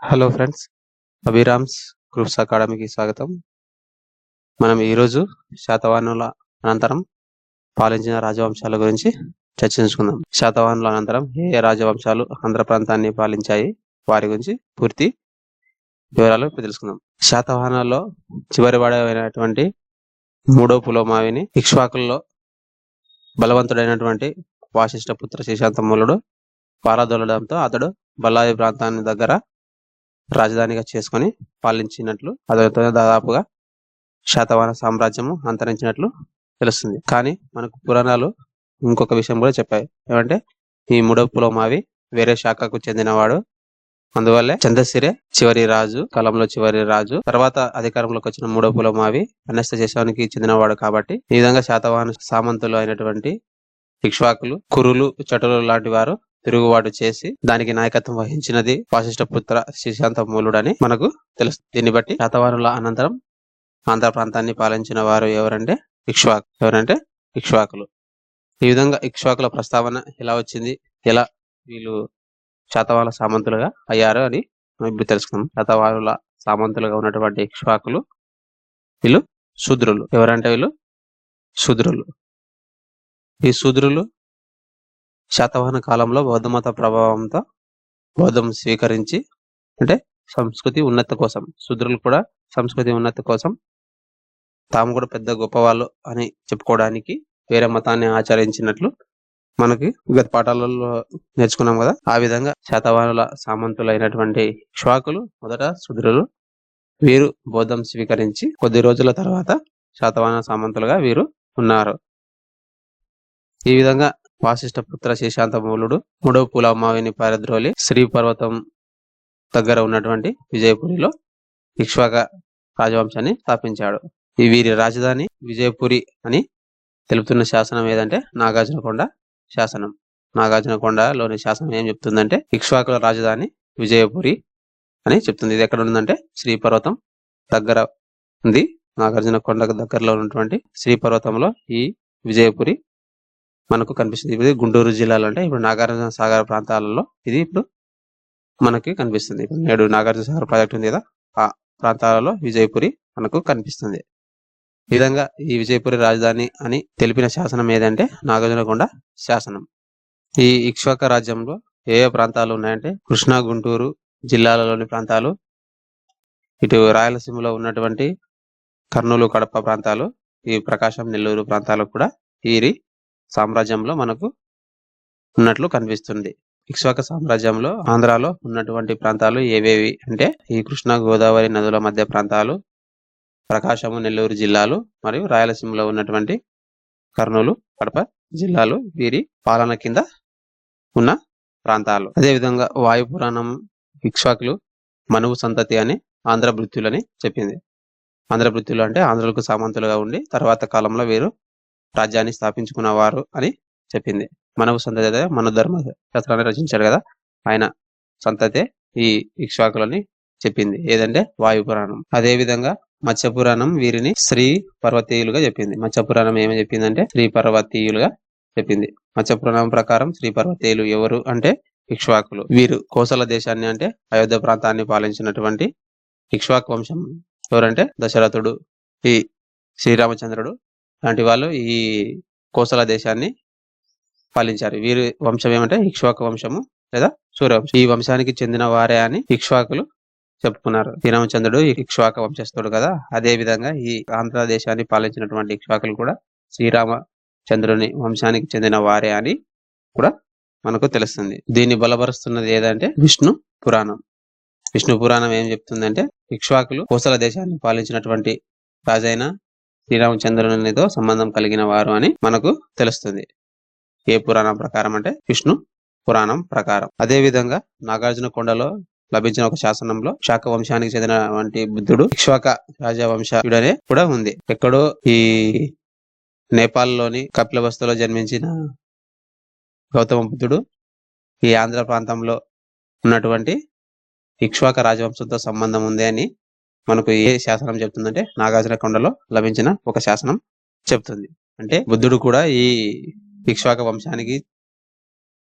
Hello friends, Abhiram's groups అకాడమీకి స్వాగతం. మనం ఈరోజు శాతవాహనుల అనంతరం పాలించిన రాజవంశాల గురించి చర్చించుకుందాం. శాతవాహనుల అనంతరం ఏ ఏ రాజవంశాలు ఆంధ్ర ప్రాంతాన్ని పాలించాయి, వారి గురించి పూర్తి వివరాలు ఇప్పుడు తెలుసుకుందాం. శాతవాహనాల్లో చివరి వాడైనటువంటి మూడో పులోమావిని ఇక్ష్వాకుల్లో బలవంతుడైనటువంటి వాసిష్ఠపుత్ర శశాంతమూలుడు పారదోలడంతో అతడు బల్లారి ప్రాంతాన్ని దగ్గర రాజధానిగా చేసుకొని పాలించినట్లు, అతడితో దాదాపుగా శాతవాహన సామ్రాజ్యము అంతరించినట్లు తెలుస్తుంది. కానీ మనకు పురాణాలు ఇంకొక విషయం కూడా చెప్పాయి. ఏమంటే ఈ మూడవ పులోమావి వేరే శాఖకు చెందినవాడు, అందువల్లే చంద్రసిరే చివరి రాజు, కాలంలో చివరి రాజు, తర్వాత అధికారంలోకి వచ్చిన మూడవ పులోమావి అనస్త దేశానికి చెందినవాడు. కాబట్టి ఈ విధంగా శాతవాహన సామంతులు అయినటువంటి ఇక్ష్వాకులు, కురులు, చటులు లాంటి వారు తిరుగుబాటు చేసి దానికి నాయకత్వం వహించినది వాసిష్ఠపుత్ర శశాంతమూలుడని మనకు తెలుస్తుంది. దీన్ని బట్టి శాతవాహనుల అనంతరం ఆంధ్ర ప్రాంతాన్ని పాలించిన వారు ఎవరంటే ఇక్ష్వాకులు. ఈ విధంగా ఇక్ష్వాకుల ప్రస్తావన ఎలా వచ్చింది, ఎలా వీళ్ళు శాతవాహన సామంతులుగా అయ్యారు అని మనం ఇప్పుడు తెలుసుకుందాం. శాతవాహనుల సామంతులుగా ఉన్నటువంటి ఇక్ష్వాకులు వీళ్ళు శూద్రులు. ఎవరంటే వీళ్ళు శూద్రులు. ఈ శూద్రులు శాతవాహన కాలంలో బౌద్ధమత ప్రభావంతో బౌద్ధం స్వీకరించి, అంటే సంస్కృతి ఉన్నతి కోసం, శూద్రులు కూడా సంస్కృతి ఉన్నతి కోసం తాము కూడా పెద్ద గొప్పవాళ్ళు అని చెప్పుకోవడానికి వేరే మతాన్ని ఆచరించినట్లు మనకి గత పాఠాలలో నేర్చుకున్నాం కదా. ఆ విధంగా శాతవాహనుల సామంతులైనటువంటి ఇక్ష్వాకులు మొదట శూద్రులు. వీరు బౌద్ధం స్వీకరించి కొద్ది రోజుల తర్వాత శాతవాహన సామంతులుగా వీరు ఉన్నారు. ఈ విధంగా వాసిష్ఠపుత్ర శశాంతమూలుడు మూడవ పులోమావిని పారద్రోలి శ్రీ పర్వతం దగ్గర ఉన్నటువంటి విజయపురిలో ఇక్ష్వాక రాజవంశాన్ని స్థాపించాడు. ఈ వీరి రాజధాని విజయపురి అని తెలుపుతున్న శాసనం ఏదంటే నాగార్జునకొండ శాసనం. నాగార్జునకొండలోని శాసనం ఏం చెప్తుందంటే ఇక్ష్వాకుల రాజధాని విజయపురి అని చెప్తుంది. ఇది ఎక్కడ ఉందంటే శ్రీ పర్వతం దగ్గర ఉంది. నాగార్జునకొండకు దగ్గరలో ఉన్నటువంటి శ్రీ పర్వతంలో ఈ విజయపురి మనకు కనిపిస్తుంది. ఇది గుంటూరు జిల్లాలో, అంటే ఇప్పుడు నాగార్జున సాగర్ ప్రాంతాలలో ఇది ఇప్పుడు మనకి కనిపిస్తుంది. నేడు నాగార్జున సాగర్ ప్రాజెక్ట్ ఉంది కదా, ఆ ప్రాంతాలలో విజయపురి మనకు కనిపిస్తుంది. ఈ విధంగా ఈ విజయపురి రాజధాని అని తెలిపిన శాసనం ఏదంటే నాగార్జునకొండ శాసనం. ఈ ఇక్ష్వాక రాజ్యంలో ఏ ఏ ప్రాంతాలు ఉన్నాయంటే కృష్ణా, గుంటూరు జిల్లాలలోని ప్రాంతాలు, ఇటు రాయలసీమలో ఉన్నటువంటి కర్నూలు, కడప ప్రాంతాలు, ఈ ప్రకాశం, నెల్లూరు ప్రాంతాలు కూడా ఈ సామ్రాజ్యంలో మనకు ఉన్నట్లు కనిపిస్తుంది. ఇక్ష్వాక సామ్రాజ్యంలో ఆంధ్రాలో ఉన్నటువంటి ప్రాంతాలు ఏవేవి అంటే ఈ కృష్ణా, గోదావరి నదుల మధ్య ప్రాంతాలు, ప్రకాశము, నెల్లూరు జిల్లాలు, మరియు రాయలసీమలో ఉన్నటువంటి కర్నూలు, కడప జిల్లాలు వీరి పాలన కింద ఉన్న ప్రాంతాలు. అదేవిధంగా వాయు పురాణం ఇక్ష్వాకులు మనువు సంతతి అని ఆంధ్రభృత్యులని చెప్పింది. ఆంధ్రభృత్యులు అంటే ఆంధ్రులకు సామంతులుగా ఉండి తర్వాత కాలంలో వీరు రాజ్యాన్ని స్థాపించుకున్నవారు అని చెప్పింది. మనవు సంతతి అయితే మనుధర్మ శాస్త్రాన్ని రచించాడు కదా, ఆయన సంతతే ఈ ఇక్ష్వాకులని చెప్పింది. ఏదంటే వాయు పురాణం. అదే విధంగా మత్స్య పురాణం వీరిని శ్రీ పర్వతీయులుగా చెప్పింది. మత్స్య పురాణం ఏమని చెప్పిందంటే శ్రీ పర్వతీయులుగా చెప్పింది. మత్స్య పురాణం ప్రకారం శ్రీ పర్వతీయులు ఎవరు అంటే ఇక్ష్వాకులు. వీరు కోసల దేశాన్ని అంటే అయోధ్య ప్రాంతాన్ని పాలించినటువంటి ఇక్ష్వాకు వంశం. ఎవరంటే దశరథుడు, ఈ శ్రీరామచంద్రుడు లాంటి వాళ్ళు ఈ కోసల దేశాన్ని పాలించారు. వీరి వంశం ఏమంటే ఇక్ష్వాకు వంశము లేదా సూర్యవంశం. ఈ వంశానికి చెందిన వారే అని ఇక్ష్వాకులు చెప్పుకున్నారు. శ్రీరామచంద్రుడు ఇక్ష్వాక వంశస్థుడు కదా, అదే విధంగా ఈ ఆంధ్రదేశాన్ని పాలించినటువంటి ఇక్ష్వాకులు కూడా శ్రీరామచంద్రుని వంశానికి చెందిన వారే అని కూడా మనకు తెలుస్తుంది. దీన్ని బలపరుస్తున్నది ఏదంటే విష్ణు పురాణం. విష్ణు పురాణం ఏం చెప్తుందంటే ఇక్ష్వాకులు కోసల దేశాన్ని పాలించినటువంటి రాజైన శ్రీరామచంద్రునితో సంబంధం కలిగిన వారు అని మనకు తెలుస్తుంది. ఏ పురాణం ప్రకారం అంటే విష్ణు పురాణం ప్రకారం. అదే విధంగా నాగార్జునకొండలో లభించిన ఒక శాసనంలో శాక వంశానికి చెందినటువంటి బుద్ధుడు ఇక్ష్వాక రాజవంశుడనే కూడా ఉంది. ఎక్కడో ఈ నేపాల్లోని కపిలవస్తులో జన్మించిన గౌతమ బుద్ధుడు ఈ ఆంధ్ర ప్రాంతంలో ఉన్నటువంటి ఇక్ష్వాక రాజవంశంతో సంబంధం ఉంది అని మనకు ఏ శాసనం చెప్తుందంటే నాగార్జునకొండలో లభించిన ఒక శాసనం చెప్తుంది. అంటే బుద్ధుడు కూడా ఈ ఇక్ష్వాక వంశానికి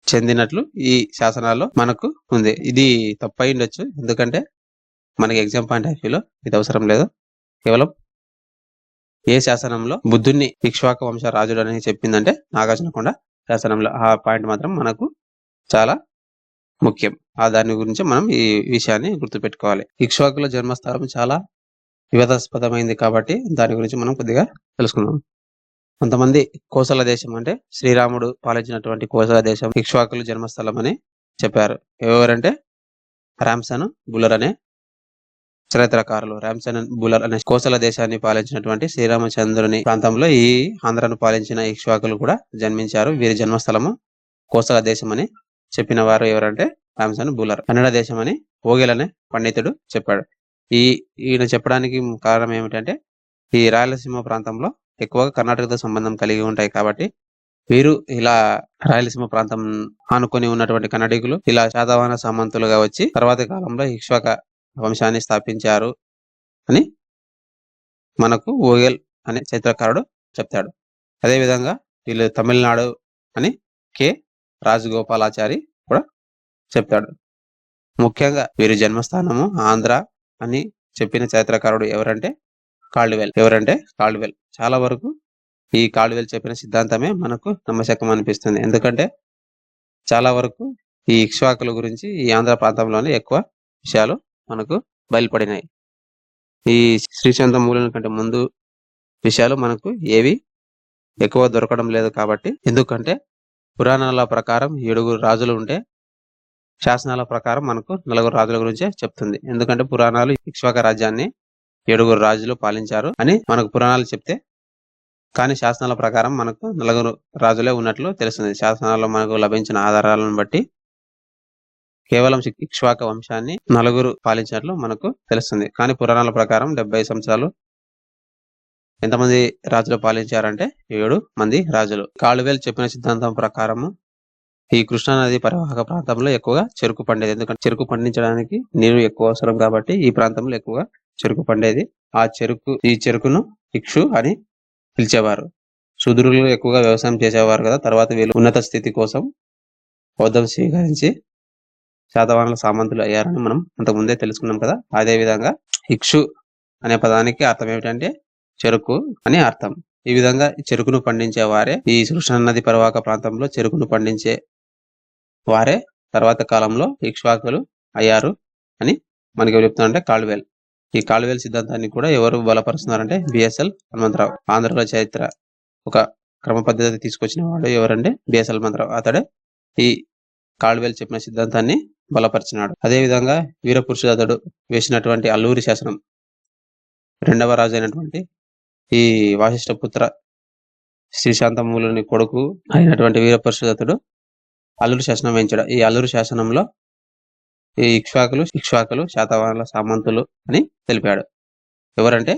చెందినట్లు ఈ శాసనాల్లో మనకు ఉంది. ఇది తప్పై ఉండొచ్చు, ఎందుకంటే మనకి ఎగ్జామ్ పాయింట్ ఆఫ్ వ్యూలో ఇది అవసరం లేదు. కేవలం ఏ శాసనంలో బుద్ధుణ్ణి ఇక్ష్వాకు వంశ రాజుడు అని చెప్పిందంటే నాగార్జునకొండ శాసనంలో. ఆ పాయింట్ మాత్రం మనకు చాలా ముఖ్యం. దాని గురించి మనం ఈ విషయాన్ని గుర్తుపెట్టుకోవాలి. ఇక్ష్వాకుల జన్మస్థలం చాలా వివాదాస్పదమైంది కాబట్టి దాని గురించి మనం కొద్దిగా తెలుసుకుందాం. కొంతమంది కోసల దేశం అంటే శ్రీరాముడు పాలించినటువంటి కోసల దేశం ఇక్ష్వాకుల జన్మస్థలం అని చెప్పారు. ఎవరంటే రామ్సన్ బులర్ అనే చరిత్రకారులు. రామ్సన్ బులర్ అనే కోసల దేశాన్ని పాలించినటువంటి శ్రీరామచంద్రుని ప్రాంతంలో ఈ ఆంధ్రను పాలించిన ఇక్ష్వాకులు కూడా జన్మించారు. వీరి జన్మస్థలము కోసల దేశం అని చెప్పిన వారు ఎవరంటే రామ్సన్ బులర్. కన్నడ దేశం అని ఓగెల్ అనే పండితుడు చెప్పాడు. ఈయన చెప్పడానికి కారణం ఏమిటంటే ఈ రాయలసీమ ప్రాంతంలో ఎక్కువగా కర్ణాటకతో సంబంధం కలిగి ఉంటాయి కాబట్టి వీరు ఇలా రాయలసీమ ప్రాంతం ఆనుకొని ఉన్నటువంటి కన్నడిగులు ఇలా శాతవాహన సామంతులుగా వచ్చి తర్వాతి కాలంలో ఇక్ష్వాక వంశాన్ని స్థాపించారు అని మనకు ఓగెల్ అనే చరిత్రకారుడు చెప్తాడు. అదేవిధంగా వీళ్ళు తమిళనాడు అని కె రాజగోపాలాచారి కూడా చెప్తాడు. ముఖ్యంగా వీరి జన్మస్థానము ఆంధ్ర అని చెప్పిన చరిత్రకారుడు ఎవరంటే కాల్డ్వెల్. చాలా వరకు ఈ కాల్డ్వెల్ చెప్పిన సిద్ధాంతమే మనకు నమ్మశకం అనిపిస్తుంది. ఎందుకంటే చాలా వరకు ఈ ఇక్ష్వాకుల గురించి ఈ ఆంధ్ర ప్రాంతంలోనే ఎక్కువ విషయాలు మనకు బయలుపడినాయి. ఈ శ్రీశాంత మూలం కంటే ముందు విషయాలు మనకు ఏవి ఎక్కువ దొరకడం లేదు కాబట్టి, ఎందుకంటే పురాణాల ప్రకారం 7 రాజులు ఉంటే శాసనాల ప్రకారం మనకు 4 రాజుల గురించే చెప్తుంది. ఎందుకంటే పురాణాలు ఇక్ష్వాక రాజ్యాన్ని 7 రాజులు పాలించారు అని మనకు పురాణాలు చెప్తే, కానీ శాసనాల ప్రకారం మనకు 4 రాజులే ఉన్నట్లు తెలుస్తుంది. శాసనాల్లో మనకు లభించిన ఆధారాలను బట్టి కేవలం ఇక్ష్వాక వంశాన్ని 4 పాలించినట్లు మనకు తెలుస్తుంది. కానీ పురాణాల ప్రకారం 70 సంవత్సరాలు ఎంతమంది రాజులు పాలించారంటే 7 మంది రాజులు. కాళువేల్ చెప్పిన సిద్ధాంతం ప్రకారము ఈ కృష్ణా నది పరివాహక ప్రాంతంలో ఎక్కువగా చెరుకు పండేది. ఎందుకంటే చెరుకు పండించడానికి నీరు ఎక్కువ అవసరం కాబట్టి ఈ ప్రాంతంలో ఎక్కువగా చెరుకు పండేది. ఈ చెరుకును ఇక్షు అని పిలిచేవారు. శూద్రులు ఎక్కువగా వ్యవసాయం చేసేవారు కదా. తర్వాత వీళ్ళు ఉన్నత స్థితి కోసం బౌద్ధం స్వీకరించి శాతవాహనుల సామంతులు అయ్యారని మనం అంతకుముందే తెలుసుకున్నాం కదా. అదే విధంగా ఇక్షు అనే పదానికి అర్థం ఏమిటంటే చెరుకు అని అర్థం. ఈ విధంగా చెరుకును పండించే వారే, ఈ కృష్ణా నది పరివాహక ప్రాంతంలో చెరుకును పండించే వారే తర్వాత కాలంలో ఇక్ష్వాకులు అయ్యారు అని మనకి ఎవరు చెప్తున్నారంటే కాల్డ్వెల్. ఈ కాల్డ్వెల్ సిద్ధాంతాన్ని కూడా ఎవరు బలపరుస్తున్నారంటే బిఎస్ఎల్ హనుమంతరావు. ఆంధ్రలో చరిత్ర ఒక క్రమ పద్ధతి తీసుకొచ్చిన వాడు ఎవరంటే బిఎస్ఎల్ హనుమంతరావు. అతడే ఈ కాల్డ్వెల్ చెప్పిన సిద్ధాంతాన్ని బలపరిచినాడు. అదే విధంగా వీరపురుషోత్తముడు వేసినటువంటి అల్లూరి శాసనం 2వ రాజు అయినటువంటి ఈ వాసిష్ఠపుత్ర శ్రీశాంతమూలుని కొడుకు అయినటువంటి వీరపురుషోత్తముడు అల్లూరి శాసనం వేయించాడు. ఈ అల్లూరి శాసనంలో ఈ ఇక్ష్వాకులు శాతవాహనుల సామంతులు అని తెలిపాడు. ఎవరంటే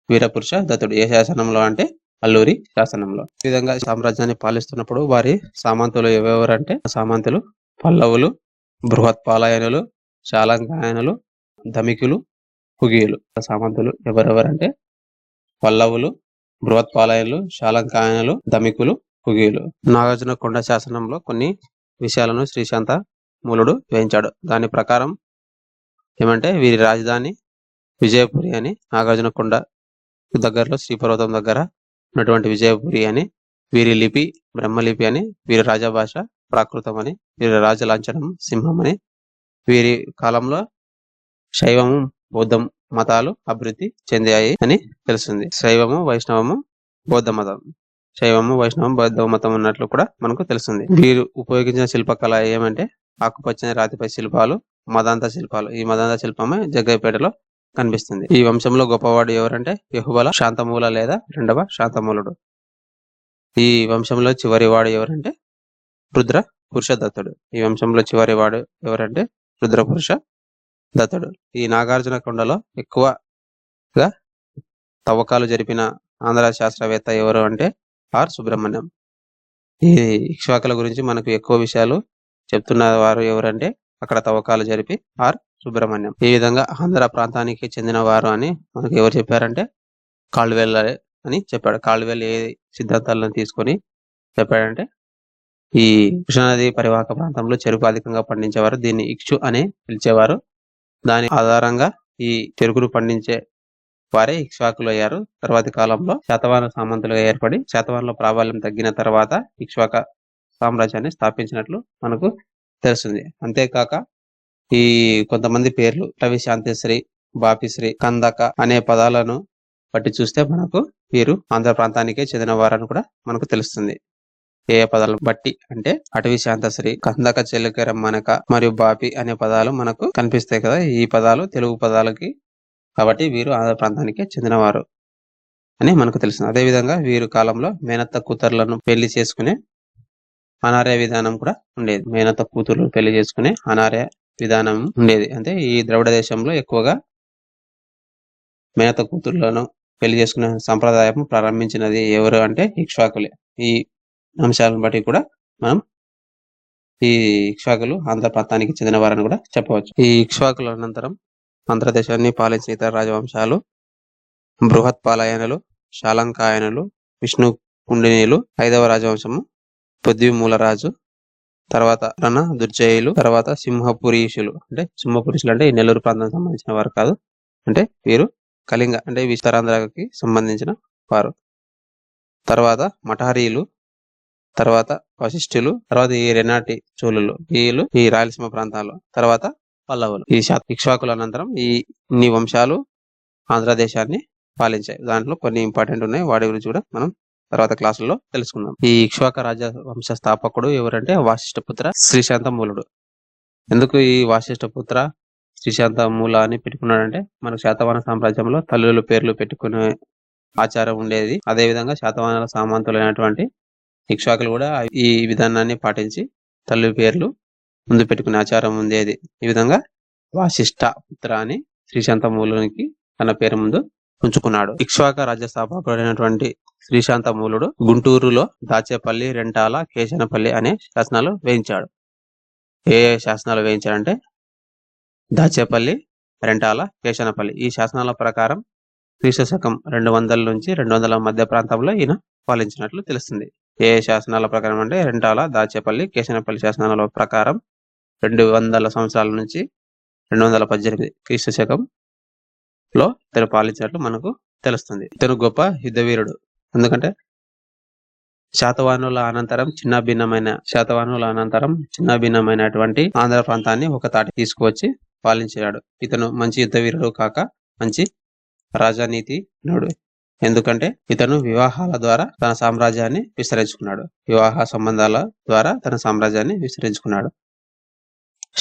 వీరపురుష దత్తుడు. ఏ శాసనంలో అంటే అల్లూరి శాసనంలో. ఈ విధంగా సామ్రాజ్యాన్ని పాలిస్తున్నప్పుడు వారి సామంతులు ఎవరెవరంటే సామంతులు పల్లవులు, బృహత్పాలయనులు, శాలంకాయనులు, ధమికులు, కుగియులు. సామంతులు ఎవరెవరంటే పల్లవులు, బృహత్పాలయనులు, శాలంకాయనులు, ధమికులు, కుగియులు. నాగార్జునకొండ శాసనంలో కొన్ని విషయాలను శ్రీశాంత మూలుడు వేయించాడు. దాని ప్రకారం ఏమంటే వీరి రాజధాని విజయపురి అని, నాగార్జునకొండ దగ్గరలో శ్రీపర్వతం దగ్గర ఉన్నటువంటి విజయపురి అని, వీరి లిపి బ్రహ్మలిపి అని, వీరి రాజభాష ప్రాకృతం అని, వీరి రాజలాంఛనం సింహం అని, వీరి కాలంలో శైవము బౌద్ధం మతాలు అభివృద్ధి చెందాయి అని తెలుస్తుంది. శైవము వైష్ణవము బౌద్ధ మతం, శైవము వైష్ణవం బౌద్ధ మతం ఉన్నట్లు కూడా మనకు తెలుస్తుంది. వీరు ఉపయోగించిన శిల్పకళ ఏమంటే ఆకుపచ్చని రాతిపై శిల్పాలు, మదాంత శిల్పాలు. ఈ మదాంత శిల్పమే జగ్గయ్యపేటలో కనిపిస్తుంది. ఈ వంశంలో గొప్పవాడు ఎవరంటే యహుబల శాంతమూల లేదా 2వ శాంతమూలుడు. ఈ వంశంలో చివరి వాడు ఎవరంటే రుద్ర పురుష దత్తుడు. ఈ వంశంలో చివరి వాడు ఎవరంటే రుద్ర పురుష దత్తుడు. ఈ నాగార్జునకొండలో ఎక్కువగా తవ్వకాలు జరిపిన ఆంధ్ర శాస్త్రవేత్త ఎవరు అంటే ఆర్ సుబ్రహ్మణ్యం. ఈ ఇక్ష్వాకుల గురించి మనకు ఎక్కువ విషయాలు చెప్తున్న వారు ఎవరంటే అక్కడ తవ్వకాలు జరిపి ఆర్ సుబ్రహ్మణ్యం. ఈ విధంగా ఆంధ్ర ప్రాంతానికి చెందిన వారు అని మనకు ఎవరు చెప్పారంటే కాల్డ్వెల్ అని చెప్పాడు. కాల్డ్వెల్ ఏ సిద్ధాంతాలను తీసుకొని చెప్పాడంటే ఈ కృష్ణానది పరివాహక ప్రాంతంలో చెరుకు అధికంగా పండించేవారు. దీన్ని ఇక్షు అని పిలిచేవారు. దాని ఆధారంగా ఈ చెరుకును పండించే వారే ఇక్ష్వాకులు అయ్యారు. తర్వాతి కాలంలో శాతవాహన సామంతులుగా ఏర్పడి శాతవాహనుల ప్రాబల్యం తగ్గిన తర్వాత ఇక్ష్వాక సామ్రాజ్యాన్ని స్థాపించినట్లు మనకు తెలుస్తుంది. అంతేకాక ఈ కొంతమంది పేర్లు రవి శాంతిశ్రీ, బాపిశ్రీ, కందక అనే పదాలను బట్టి చూస్తే మనకు వీరు ఆంధ్ర ప్రాంతానికే చెందిన వారని కూడా మనకు తెలుస్తుంది. ఏ పదాలను బట్టి అంటే అటవీ శాంతశ్రీ, కందక చెలుకెరమ్మనక మరియు బాపి అనే పదాలు మనకు కనిపిస్తాయి కదా. ఈ పదాలు తెలుగు పదాలకి కాబట్టి వీరు ఆంధ్ర ప్రాంతానికే చెందినవారు అని మనకు తెలుస్తుంది. అదేవిధంగా వీరు కాలంలో మేనత్త కూతుర్లను పెళ్లి చేసుకునే అనార్య విధానం కూడా ఉండేది. మేనత్త కూతుర్లు పెళ్లి చేసుకునే అనార్య విధానం ఉండేది. అంటే ఈ ద్రవిడ దేశంలో ఎక్కువగా మేనత్త కూతుర్లను పెళ్లి చేసుకునే సంప్రదాయం ప్రారంభించినది ఎవరు అంటే ఇక్ష్వాకులే. ఈ అంశాలను బట్టి కూడా మనం ఈ ఇక్ష్వాకులు ఆంధ్ర ప్రాంతానికి చెందిన వారని కూడా చెప్పవచ్చు. ఈ ఇక్ష్వాకుల అనంతరం ఆంధ్రదేశాన్ని పాలించిన ఇతర రాజవంశాలు బృహత్పాలయనులు, శాలంకాయనులు, విష్ణు కుండినీలు, 5వ రాజవంశము పొద్దిమూలరాజు, తర్వాత రణ దుర్జయులు, తర్వాత సింహపురీషులు. అంటే సింహపురీషులు అంటే ఈ నెల్లూరు ప్రాంతానికి సంబంధించిన వారు కాదు. అంటే వీరు కళింగ అంటే విస్తరాంధ్రకి సంబంధించిన వారు. తర్వాత మఠారీలు, తర్వాత వశిష్ఠులు, తర్వాత ఈ రెనాటి చోళులు, వీళ్ళు ఈ రాయలసీమ ప్రాంతాల్లో, తర్వాత పల్లవులు. ఈ ఇక్ష్వాకుల అనంతరం ఇన్ని వంశాలు ఆంధ్రదేశాన్ని పాలించాయి. దాంట్లో కొన్ని ఇంపార్టెంట్ ఉన్నాయి. వాటి గురించి కూడా మనం తర్వాత క్లాసుల్లో తెలుసుకుందాం. ఈ ఇక్ష్వాక రాజవంశ స్థాపకుడు ఎవరంటే వాసిష్ఠపుత్ర శ్రీశాంతమూలుడు. ఎందుకు ఈ వాసిష్ఠపుత్ర శ్రీశాంతమూల అని పెట్టుకున్నాడంటే మనకు శాతవాహన సామ్రాజ్యంలో తల్లుల పేర్లు పెట్టుకునే ఆచారం ఉండేది. అదేవిధంగా శాతవాహన సామంతులైనటువంటి ఇక్ష్వాకులు కూడా ఈ విధానాన్ని పాటించి తల్లి పేర్లు ముందు పెట్టుకునే ఆచారం ఉండేది. ఈ విధంగా వాసిష్ఠ పుత్ర అని శ్రీశాంతమూలునికి తన పేరు ముందు ఉంచుకున్నాడు. ఇక్ష్వాక రాజ్య స్థాపకుడైనటువంటి శ్రీశాంతమూలుడు గుంటూరులో దాచేపల్లి, రెంటాల, కేశనపల్లి అనే శాసనాలు వేయించాడు. ఏ శాసనాలు వేయించాడంటే దాచేపల్లి, రెంటాల, కేశనపల్లి. ఈ శాసనాల ప్రకారం క్రీస్తు శకం 200 నుంచి 200 మధ్య ప్రాంతంలో ఈయన పాలించినట్లు తెలుస్తుంది. ఏ శాసనాల ప్రకారం అంటే రెంటాల, దాచేపల్లి, కేశనపల్లి శాసనాల ప్రకారం 200 సంవత్సరాల నుంచి 218 క్రీస్తు శకంలో ఇతను పాలించినట్లు మనకు తెలుస్తుంది. ఇతను గొప్ప యుద్ధవీరుడు. ఎందుకంటే శాతవాహనుల అనంతరం చిన్న భిన్నమైనటువంటి ఆంధ్ర ప్రాంతాన్ని ఒక తాటి తీసుకువచ్చి పాలించాడు. ఇతను మంచి యుద్ధవీరుడు కాక మంచి రాజనీతిజ్ఞుడు. ఎందుకంటే ఇతను వివాహాల ద్వారా తన సామ్రాజ్యాన్ని విస్తరించుకున్నాడు. వివాహ సంబంధాల ద్వారా తన సామ్రాజ్యాన్ని విస్తరించుకున్నాడు.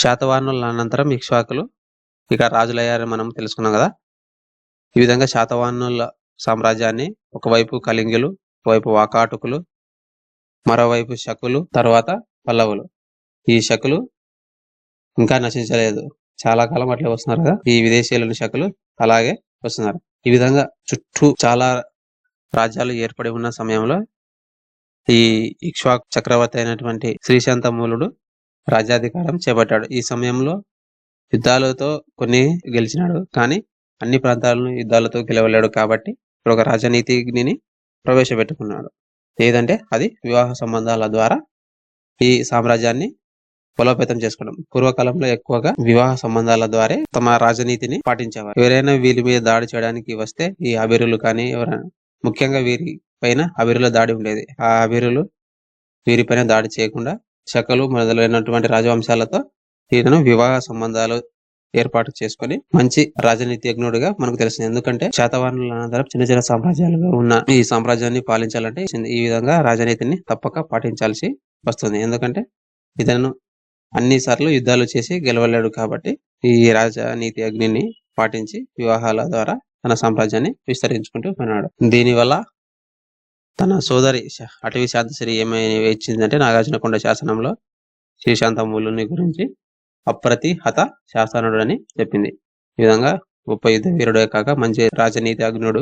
శాతవాహనుల అనంతరం ఇక్ష్వాకులు ఇక రాజులయ్యారని మనం తెలుసుకున్నాం కదా. ఈ విధంగా శాతవాహనుల సామ్రాజ్యాన్ని ఒకవైపు కళింగులు, ఒకవైపు వాకాటకులు, మరోవైపు శకులు, తర్వాత పల్లవులు. ఈ శకులు ఇంకా నశించలేదు. చాలా కాలం అట్లే వస్తున్నారు కదా. ఈ విదేశీయులను శకులు అలాగే వస్తున్నారు. ఈ విధంగా చుట్టూ చాలా రాజ్యాలు ఏర్పడి ఉన్న సమయంలో ఈ ఇక్ష్వాకు చక్రవర్తి అయినటువంటి శ్రీశాంతమూలుడు రాజ్యాధికారం చేపట్టాడు. ఈ సమయంలో యుద్ధాలతో కొన్ని గెలిచినాడు, కానీ అన్ని ప్రాంతాలను యుద్ధాలతో గెలవలేడు. కాబట్టి ఇప్పుడు ఒక రాజనీతిని ప్రవేశపెట్టుకున్నాడు. ఏదంటే అది వివాహ సంబంధాల ద్వారా ఈ సామ్రాజ్యాన్ని బలోపేతం చేసుకోవడం. పూర్వకాలంలో ఎక్కువగా వివాహ సంబంధాల ద్వారా తమ రాజనీతిని పాటించేవారు. ఎవరైనా వీరి మీద దాడి చేయడానికి వస్తే ఈ అబిరులు కానీ ఎవరైనా, ముఖ్యంగా వీరి పైన అబిరుల దాడి ఉండేది. ఆ అబిరులు వీరిపైన దాడి చేయకుండా శకలు మొదలైనటువంటి రాజవంశాలతో ఈయనను వివాహ సంబంధాలు ఏర్పాటు చేసుకొని మంచి రాజనీతిజ్ఞుడిగా మనకు తెలిసింది. ఎందుకంటే శాతవాహనుల అనంతరం చిన్న చిన్న సామ్రాజ్యాలుగా ఉన్న ఈ సామ్రాజ్యాన్ని పాలించాలంటే ఈ విధంగా రాజనీతిని తప్పక పాటించాల్సి వస్తుంది. ఎందుకంటే ఇతను అన్ని సార్లు యుద్ధాలు చేసి గెలవలేడు. కాబట్టి ఈ రాజనీతి అగ్నిని పాటించి వివాహాల ద్వారా తన సామ్రాజ్యాన్ని విస్తరించుకుంటూ పోయినాడు. దీనివల్ల తన సోదరి అటవీ శాంతశ్రీ ఏమైనా ఇచ్చిందంటే నాగార్జునకొండ శాసనంలో శ్రీశాంతమూలుని గురించి అప్రతిహత శాసనుడు అని చెప్పింది. ఈ విధంగా గొప్ప యుద్ధ వీరుడే కాక మంచి రాజనీతి అగ్నుడు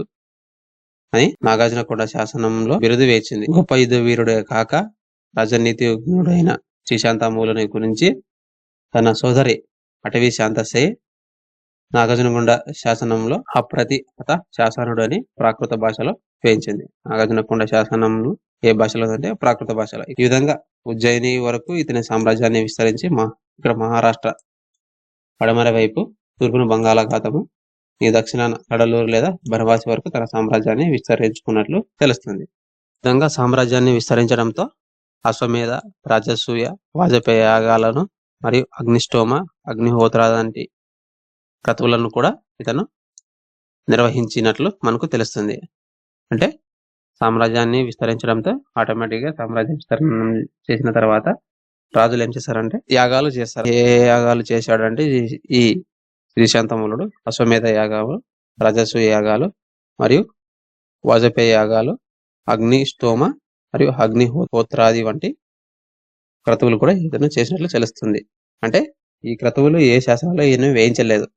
అని నాగార్జునకొండ శాసనంలో బిరుదు వేచింది. గొప్ప యుద్ధ వీరుడే కాక రాజనీతి అగ్నుడైన శ్రీశాంతమూలుని గురించి తన సోదరి అటవీ శాంతశ్రీ నాగార్జునకొండ శాసనంలో అప్రతిహత శాసనుడు అని ప్రాకృత భాషలో వేయించింది. నాగార్జునకొండ శాసనంలో ఏ భాషలో అంటే ప్రాకృత భాషలో. ఈ విధంగా ఉజ్జయిని వరకు ఇతని సామ్రాజ్యాన్ని విస్తరించి ఇక్కడ మహారాష్ట్ర పడమర వైపు, తూర్పున బంగాళాఖాతము, ఈ దక్షిణాన కడలూరు లేదా బనవాసి వరకు తన సామ్రాజ్యాన్ని విస్తరించుకున్నట్లు తెలుస్తుంది. ఈ విధంగా సామ్రాజ్యాన్ని విస్తరించడంతో అశ్వమేధ, రాజసూయ, వాజపేయ యాగాలను మరియు అగ్నిష్టోమ, అగ్నిహోత్ర లాంటి క్రతువులను కూడా ఇతను నిర్వహించినట్లు మనకు తెలుస్తుంది. అంటే సామ్రాజ్యాన్ని విస్తరించడంతో ఆటోమేటిక్ గా సామ్రాజ్యం విస్తరణ చేసిన తర్వాత రాజులు ఏం చేశారంటే యాగాలు చేస్తారు. ఏ యాగాలు చేశాడంటే ఈ శ్రీశాంతమూలుడు అశ్వమేధ యాగాలు, రాజసూయ యాగాలు మరియు వాజపేయ యాగాలు, అగ్ని స్తోమ మరియు అగ్నిహోత్రాది వంటి క్రతువులు కూడా ఇతను చేసినట్లు తెలుస్తుంది. అంటే ఈ క్రతువులు ఏ శాసనాల్లో ఈయన వేయించలేదు,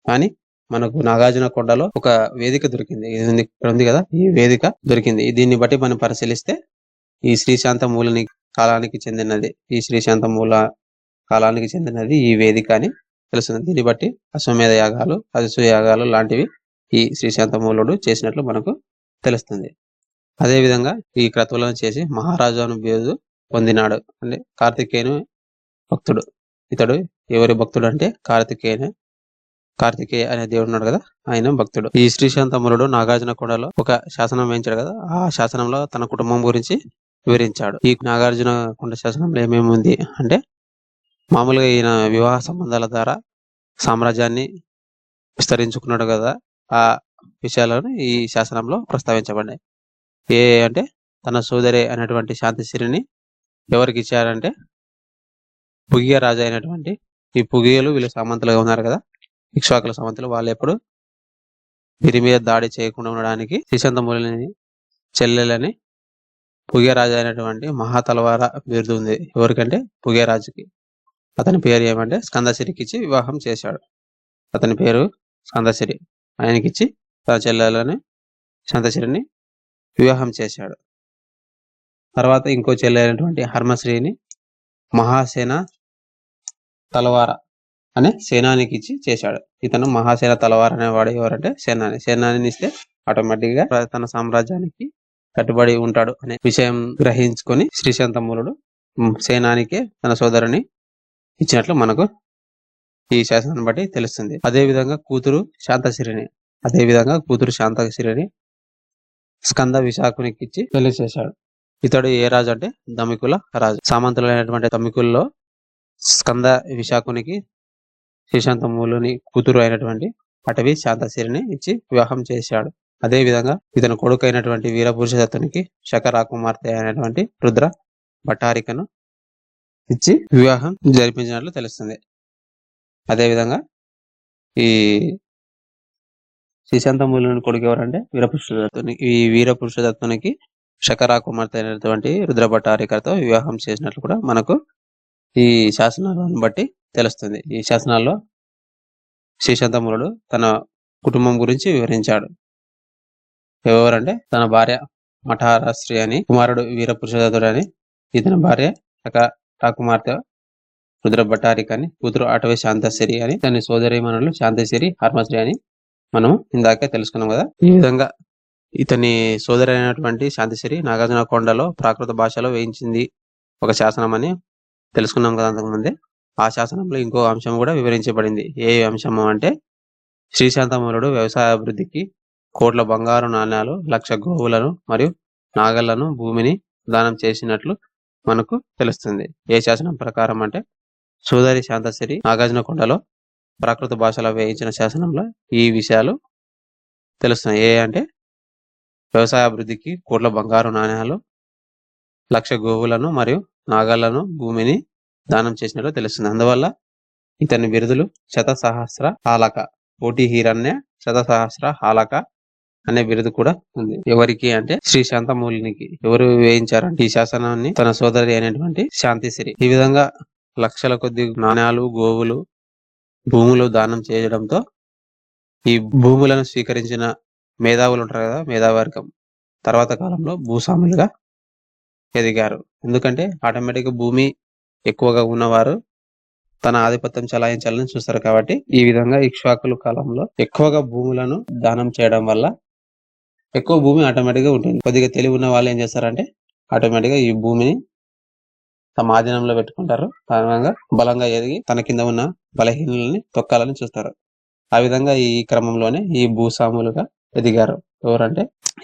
కానీ మనకు నాగార్జున కొండలో ఒక వేదిక దొరికింది. ఇది ఇక్కడ ఉంది కదా, ఈ వేదిక దొరికింది. దీన్ని బట్టి మనం పరిశీలిస్తే ఈ శ్రీశాంతమూలని కాలానికి చెందినది, ఈ శ్రీశాంతమూల కాలానికి చెందినది ఈ వేదిక అని తెలుస్తుంది. దీన్ని బట్టి అశ్వమేధ యాగాలు, రాజసూయ యాగాలు లాంటివి ఈ శ్రీశాంతమూలుడు చేసినట్లు మనకు తెలుస్తుంది. అదే విధంగా ఈ క్రతువులను చేసి మహారాజాను బిరుదు పొందినాడు. అంటే కార్తికేయుని భక్తుడు. ఇతడు ఎవరి భక్తుడు అంటే కార్తికేయ అనే దేవుడు ఉన్నాడు కదా, ఆయన భక్తుడు. ఈ శ్రీశాంతమూలుడు నాగార్జున కొండలో ఒక శాసనం వేయించాడు కదా, ఆ శాసనంలో తన కుటుంబం గురించి వివరించాడు. ఈ నాగార్జున కొండ శాసనంలో ఏమేమి ఉంది అంటే, మామూలుగా ఈయన వివాహ సంబంధాల ద్వారా సామ్రాజ్యాన్ని విస్తరించుకున్నాడు కదా, ఆ విషయాలను ఈ శాసనంలో ప్రస్తావించబడ్డాయి. అంటే తన సోదరి అయినటువంటి శాంతిశ్రీని ఎవరికి ఇచ్చారంటే పుగియ రాజు అయినటువంటి ఈ పుగియలు, వీళ్ళు సామంతులుగా ఉన్నారు కదా, ఇక్ష్వాకుల సామంతులు, వాళ్ళు ఎప్పుడు వీరి మీద దాడి చేయకుండా ఉండడానికి శ్రీశాంతమూలని చెల్లెలని పుగియరాజు అయినటువంటి మహాతలవార బిరుదు ఉంది. ఎవరికంటే పుగియరాజుకి. అతని పేరు ఏమంటే స్కందసిరికి ఇచ్చి వివాహం చేశాడు. అతని పేరు స్కందసిరి. ఆయనకిచ్చి తన చెల్లెలని శాంతశ్రీని వివాహం చేశాడు. తర్వాత ఇంకో చెల్లె అయినటువంటి హర్మశ్రీని మహాసేన తలవార అనే సేనానికి ఇచ్చి చేశాడు. ఇతను మహాసేన తలవార అనేవాడు ఎవరంటే సేనాని ఇస్తే ఆటోమేటిక్ గా తన సామ్రాజ్యానికి కట్టుబడి ఉంటాడు అనే విషయం గ్రహించుకొని శ్రీశాంతమూలుడు సేనానికే తన సోదరుని ఇచ్చినట్లు మనకు ఈ శాసనాన్ని బట్టి తెలుస్తుంది. అదే విధంగా కూతురు శాంతశ్రీని స్కంద విశాఖనికి ఇచ్చి పెళ్లి చేశాడు. ఇతడు ఏ రాజు అంటే దమికుల రాజు. సామంతులైనటువంటి దమికుల్లో స్కంద విశాఖునికి శ్రీశాంతమూలుని కూతురు అయినటువంటి అటవి శాంతశ్రీని ఇచ్చి వివాహం చేశాడు. అదే విధంగా ఇతని కొడుకు అయినటువంటి వీరపురుషదత్తునికి శకరాకుమార్తె అయినటువంటి రుద్ర భట్టారికను ఇచ్చి వివాహం జరిపించినట్లు తెలుస్తుంది. అదే విధంగా ఈ శ్రీశాంతమూలుని కొడుకు ఎవరంటే వీరపురుషదత్తుని. ఈ వీరపురుషదత్తునికి శకరాకుమార్తె అయినటువంటి రుద్ర భట్టారికతో వివాహం చేసినట్లు కూడా మనకు ఈ శాసనాలను బట్టి తెలుస్తుంది. ఈ శాసనాల్లో శ్రీశాంతమూలుడు తన కుటుంబం గురించి వివరించాడు. ఎవరంటే తన భార్య మఠారశ్రీ అని, కుమారుడు వీరపురుషదత్తుడు అని, ఇతని భార్య శకరాకుమార్తె రుద్ర భట్టారిక అని, కూతురు అటవి శాంతశ్రీ అని, తన సోదరీమణులు శాంతశ్రీ, హర్మశ్రీ అని మనము ఇందాకే తెలుసుకున్నాం కదా. ఈ విధంగా ఇతని సోదరి అయినటువంటి శాంతిశ్రీ నాగార్జున కొండలో ప్రాకృత భాషలో వేయించింది ఒక శాసనం అని తెలుసుకున్నాం కదా అంతకుముందే. ఆ శాసనంలో ఇంకో అంశం కూడా వివరించబడింది. ఏ అంశము అంటే శ్రీశాంతమూలుడు వ్యవసాయ అభివృద్ధికి కోట్ల బంగారు నాణ్యాలు, 1,00,000 గోవులను మరియు నాగళ్లను, భూమిని దానం చేసినట్లు మనకు తెలుస్తుంది. ఏ శాసనం ప్రకారం అంటే సోదరి శాంతశ్రీ నాగార్జున కొండలో ప్రాకృత భాషలో వేయించిన శాసనంలో ఈ విషయాలు తెలుస్తున్నాయి. ఏ అంటే వ్యవసాయ అభివృద్ధికి కోట్ల బంగారు నాణ్యాలు, 1,00,000 గోవులను మరియు నాగళ్లను, భూమిని దానం చేసినట్లు తెలుస్తుంది. అందువల్ల ఇతని బిరుదులు శతసహస్ర హాలక, కోటి హిరణ్య శతసహస్ర హాలక అనే బిరుదు కూడా ఉంది. ఎవరికి అంటే శ్రీశాంతమూలునికి. ఎవరు వేయించారంటే ఈ శాసనాన్ని తన సోదరి అయినటువంటి శాంతిశ్రీ. ఈ విధంగా లక్షల కొద్ది నాణ్యాలు, గోవులు, భూములు దానం చేయడంతో ఈ భూములను స్వీకరించిన మేధావులు ఉంటారు కదా, మేధావర్గం తర్వాత కాలంలో భూస్వాములుగా ఎదిగారు. ఎందుకంటే ఆటోమేటిక్ భూమి ఎక్కువగా ఉన్నవారు తన ఆధిపత్యం చలాయించాలని చూస్తారు. కాబట్టి ఈ విధంగా ఇక్ష్వాకుల కాలంలో ఎక్కువగా భూములను దానం చేయడం వల్ల ఎక్కువ భూమి ఆటోమేటిక్ గా ఉంటుంది. కొద్దిగా తెలివి ఉన్న వాళ్ళు ఏం చేస్తారంటే ఆటోమేటిక్ గా ఈ భూమిని తమ ఆధీనంలో పెట్టుకుంటారు. కారణంగా బలంగా ఎదిగి తన కింద ఉన్న బలహీనులని తొక్కాలని చూస్తారు. ఆ విధంగా ఈ క్రమంలోనే ఈ భూస్వాములుగా ఎదిగారు. ఎవరంటే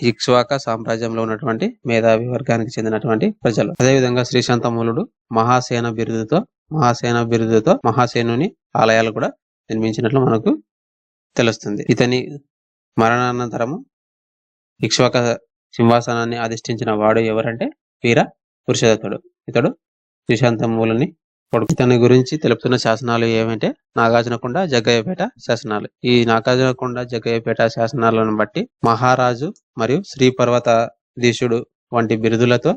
ఇక్ష్వాక సామ్రాజ్యంలో ఉన్నటువంటి మేధావి వర్గానికి చెందినటువంటి ప్రజలు. అదేవిధంగా శ్రీశాంతమూలుడు మహాసేన బిరుదుతో మహాసేనుని ఆలయాలు కూడా నిర్మించినట్లు మనకు తెలుస్తుంది. ఇతని మరణానంతరము ఇక్ష్వాక సింహాసనాన్ని అధిష్ఠించిన వాడు ఎవరంటే వీర పురుషదత్తుడు. ఇతడు శ్రీశాంతమూలుని కొడుకు. ఇతని గురించి తెలుపుతున్న శాసనాలు ఏమంటే నాగార్జునకొండ, జగ్గయ్యపేట శాసనాలు. ఈ నాగార్జునకొండ, జగ్గయ్యపేట శాసనాలను బట్టి మహారాజు మరియు శ్రీ పర్వతాధీశుడు వంటి బిరుదులతో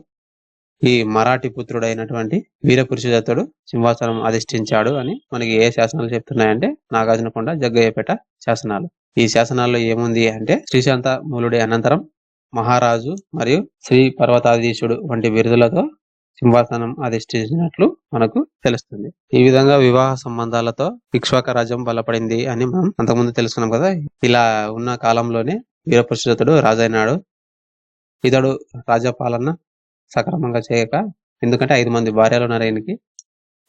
ఈ మరాఠీ పుత్రుడైనటువంటి వీరపురుషదత్తుడు సింహాసనం అధిష్ఠించాడు అని మనకి ఏ శాసనాలు చెప్తున్నాయంటే నాగార్జునకొండ, జగ్గయ్యపేట శాసనాలు. ఈ శాసనాల్లో ఏముంది అంటే శ్రీశాంతమూలుడి అనంతరం మహారాజు మరియు శ్రీ పర్వతాధీశుడు వంటి బిరుదులతో సింహాసనం అధిష్ఠించినట్లు మనకు తెలుస్తుంది. ఈ విధంగా వివాహ సంబంధాలతో ఇక్ష్వాక రాజ్యం బలపడింది అని మనం అంతకుముందు తెలుసుకున్నాం కదా. ఇలా ఉన్న కాలంలోనే వీరపురుషదత్తుడు రాజైనాడు. ఇతడు రాజ్యపాలన సక్రమంగా చేయక, ఎందుకంటే 5 మంది భార్యలు ఉన్నారు ఈయనకి,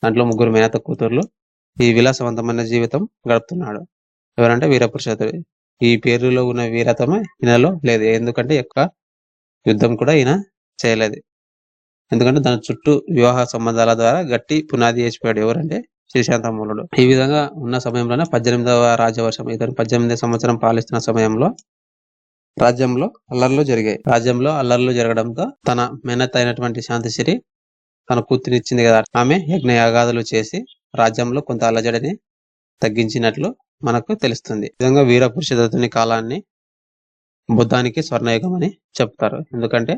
దాంట్లో 3 మేనత్త కూతుర్లు. ఈ విలాసవంతమైన జీవితం గడుపుతున్నాడు. ఎవరంటే వీరపురుషదత్తుడు. ఈ పేరులో ఉన్న వీరత్వమే ఈయనలో లేదు. ఎందుకంటే ఎక్కువ యుద్ధం కూడా ఈయన చేయలేదు. ఎందుకంటే దాని చుట్టూ వివాహ సంబంధాల ద్వారా గట్టి పునాది వేసిపోయాడు. ఎవరంటే శ్రీశాంతమూలుడు. ఈ విధంగా ఉన్న సమయంలోనే 18వ రాజవర్షం, ఇతను 18 సంవత్సరం పాలిస్తున్న సమయంలో రాజ్యంలో అల్లర్లు జరగడంతో తన మేనత్త అయినటువంటి శాంతిశ్రీ తన కూతురిచ్చింది కదా, ఆమె యజ్ఞయాగాదులు చేసి రాజ్యంలో కొంత అలజడిని తగ్గించినట్లు మనకు తెలుస్తుంది. ఈ విధంగా వీరపురుషదత్తుని కాలాన్ని బుద్ధానికి స్వర్ణయుగం అని చెప్తారు. ఎందుకంటే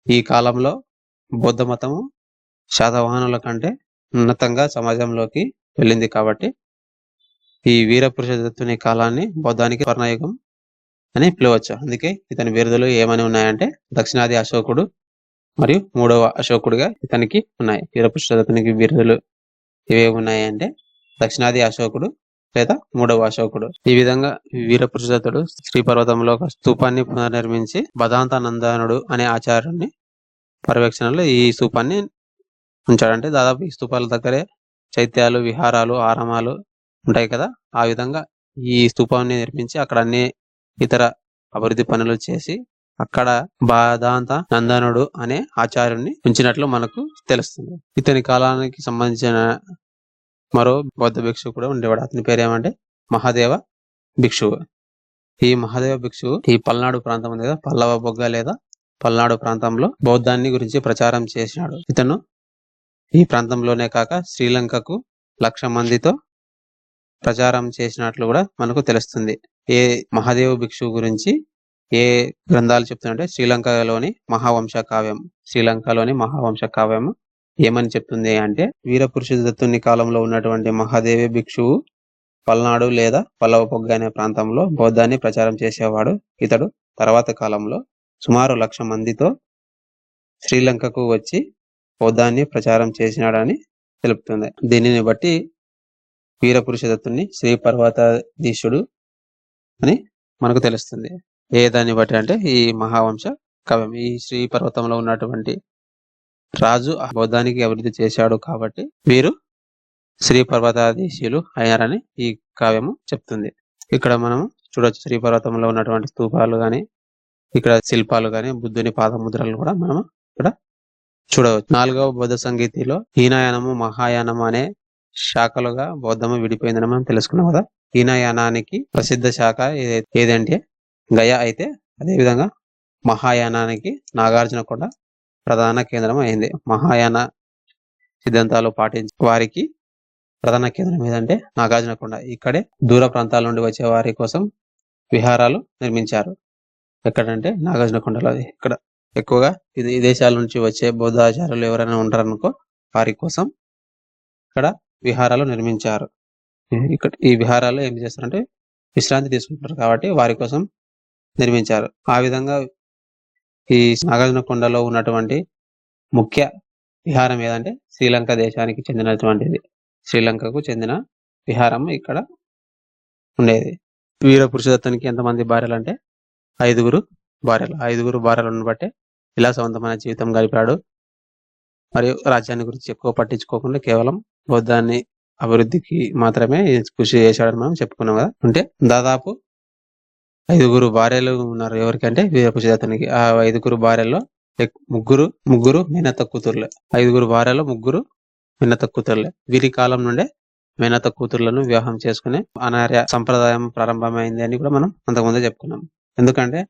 ఈ కాలంలో బౌద్ధ మతము శాతవాహనుల కంటే ఉన్నతంగా సమాజంలోకి వెళ్ళింది కాబట్టి ఈ వీరపురుషదత్తుని కాలాన్ని బౌద్ధానికి స్వర్ణయుగం అని పిలవచ్చు. అందుకే ఇతని బిరుదులు ఏమని ఉన్నాయంటే దక్షిణాది అశోకుడు మరియు 3వ అశోకుడుగా ఇతనికి ఉన్నాయి. వీరపురుషదత్తునికి బిరుదులు ఇవే ఉన్నాయంటే దక్షిణాది అశోకుడు లేదా 3వ అశోకుడు. ఈ విధంగా వీరపురుషదత్తుడు శ్రీపర్వతంలో ఒక స్తూపాన్ని పునర్నిర్మించి బదాంతానందనుడు అనే ఆచార్యుని పర్యవేక్షణలో ఈ స్తూపాన్ని ఉంచాడంటే దాదాపు ఈ స్తూపాల దగ్గరే చైత్యాలు, విహారాలు, ఆరామాలు ఉంటాయి కదా. ఆ విధంగా ఈ స్తూపాన్ని నిర్మించి అక్కడ అన్ని ఇతర అభివృద్ధి పనులు చేసి అక్కడ బాదాంత నందనుడు అనే ఆచార్యుని ఉంచినట్లు మనకు తెలుస్తుంది. ఇతని కాలానికి సంబంధించిన మరో బౌద్ధ భిక్షువు కూడా ఉండేవాడు. అతని పేరు ఏమంటే మహాదేవ భిక్షువు. ఈ మహాదేవ భిక్షువు ఈ పల్నాడు ప్రాంతం ఉంది కదా, పల్లవ బొగ్గ లేదా పల్నాడు ప్రాంతంలో బౌద్ధాన్ని గురించి ప్రచారం చేసినాడు. ఇతను ఈ ప్రాంతంలోనే కాక శ్రీలంకకు 1,00,000 మందితో ప్రచారం చేసినట్లు కూడా మనకు తెలుస్తుంది. ఏ మహాదేవ భిక్షువు గురించి ఏ గ్రంథాలు చెప్తున్నాయంటే శ్రీలంకలోని మహావంశ కావ్యం ఏమని చెప్తుంది అంటే వీరపురుషదత్తుని కాలంలో ఉన్నటువంటి మహాదేవ భిక్షువు పల్నాడు లేదా పల్లవ పొగ్గ అనే ప్రాంతంలో బౌద్ధాన్ని ప్రచారం చేసేవాడు. ఇతడు తర్వాత కాలంలో సుమారు 1,00,000 మందితో శ్రీలంకకు వచ్చి బౌద్ధాన్ని ప్రచారం చేసినాడని తెలుపుతుంది. దీనిని బట్టి వీరపురుషదత్తుని శ్రీ పర్వతాధీశుడు అని మనకు తెలుస్తుంది. ఏ దాన్ని బట్టి అంటే ఈ మహావంశ కావ్యం, ఈ శ్రీ పర్వతంలో ఉన్నటువంటి రాజు బౌద్ధానికి అభివృద్ధి చేశాడు కాబట్టి వీరు శ్రీ పర్వతాధీశులు అయ్యారని ఈ కావ్యము చెప్తుంది. ఇక్కడ మనము చూడొచ్చు శ్రీ పర్వతంలో ఉన్నటువంటి స్తూపాలు గాని, ఇక్కడ శిల్పాలు గాని, బుద్ధుని పాదముద్రలు కూడా మనం ఇక్కడ చూడవచ్చు. 4వ బౌద్ధ సంగీతిలో హీనయానము, మహాయానము అనే శాఖలుగా బౌద్ధము విడిపోయిందని మనం తెలుసుకున్నాం కదా. హీనయానానికి ప్రసిద్ధ శాఖ ఏదంటే గయా అయితే, అదేవిధంగా మహాయానానికి నాగార్జునకొండ ప్రధాన కేంద్రం అయింది. మహాయాన సిద్ధాంతాలు పాటించే వారికి ప్రధాన కేంద్రం ఏదంటే నాగార్జునకొండ. ఇక్కడే దూర ప్రాంతాల నుండి వచ్చే వారి కోసం విహారాలు నిర్మించారు. ఎక్కడంటే నాగార్జునకొండలో. ఇక్కడ ఎక్కువగా ఈ దేశాల నుంచి వచ్చే బౌద్ధాచార్యులు ఎవరైనా ఉంటారనుకో వారి కోసం ఇక్కడ విహారాలు నిర్మించారు. ఇక్కడ ఈ విహారాలు ఏం చేస్తారంటే విశ్రాంతి తీసుకుంటారు కాబట్టి వారి కోసం నిర్మించారు. ఆ విధంగా ఈ నాగార్జునకొండలో ఉన్నటువంటి ముఖ్య విహారం ఏదంటే శ్రీలంక దేశానికి చెందినటువంటిది. శ్రీలంకకు చెందిన విహారం ఇక్కడ ఉండేది. వీరపురుషదత్తునికి ఎంతమంది భార్యలు అంటే 5 భార్యలు. 5 భార్యలను బట్టే విలాసవంతమైన జీవితం గడిపాడు. మరియు రాజ్యాన్ని గురించి ఎక్కువ పట్టించుకోకుండా కేవలం బౌద్ధాన్ని అభివృద్ధికి మాత్రమే కృషి చేశాడని మనం చెప్పుకున్నాం కదా. అంటే దాదాపు 5 భార్యలు ఉన్నారు ఎవరికంటే వీరపురుషదత్తునికి. ఆ 5 భార్యల్లో ముగ్గురు మేనత్త కూతుర్లే. 5 భార్యలో 3 మేనత్త కూతుర్లే. వీరి కాలం నుండే మేనత్త కూతుర్లను వివాహం చేసుకునే అనార్య సంప్రదాయం ప్రారంభమైంది అని కూడా మనం అంతకుముందే చెప్పుకున్నాం. ఎందుకంటే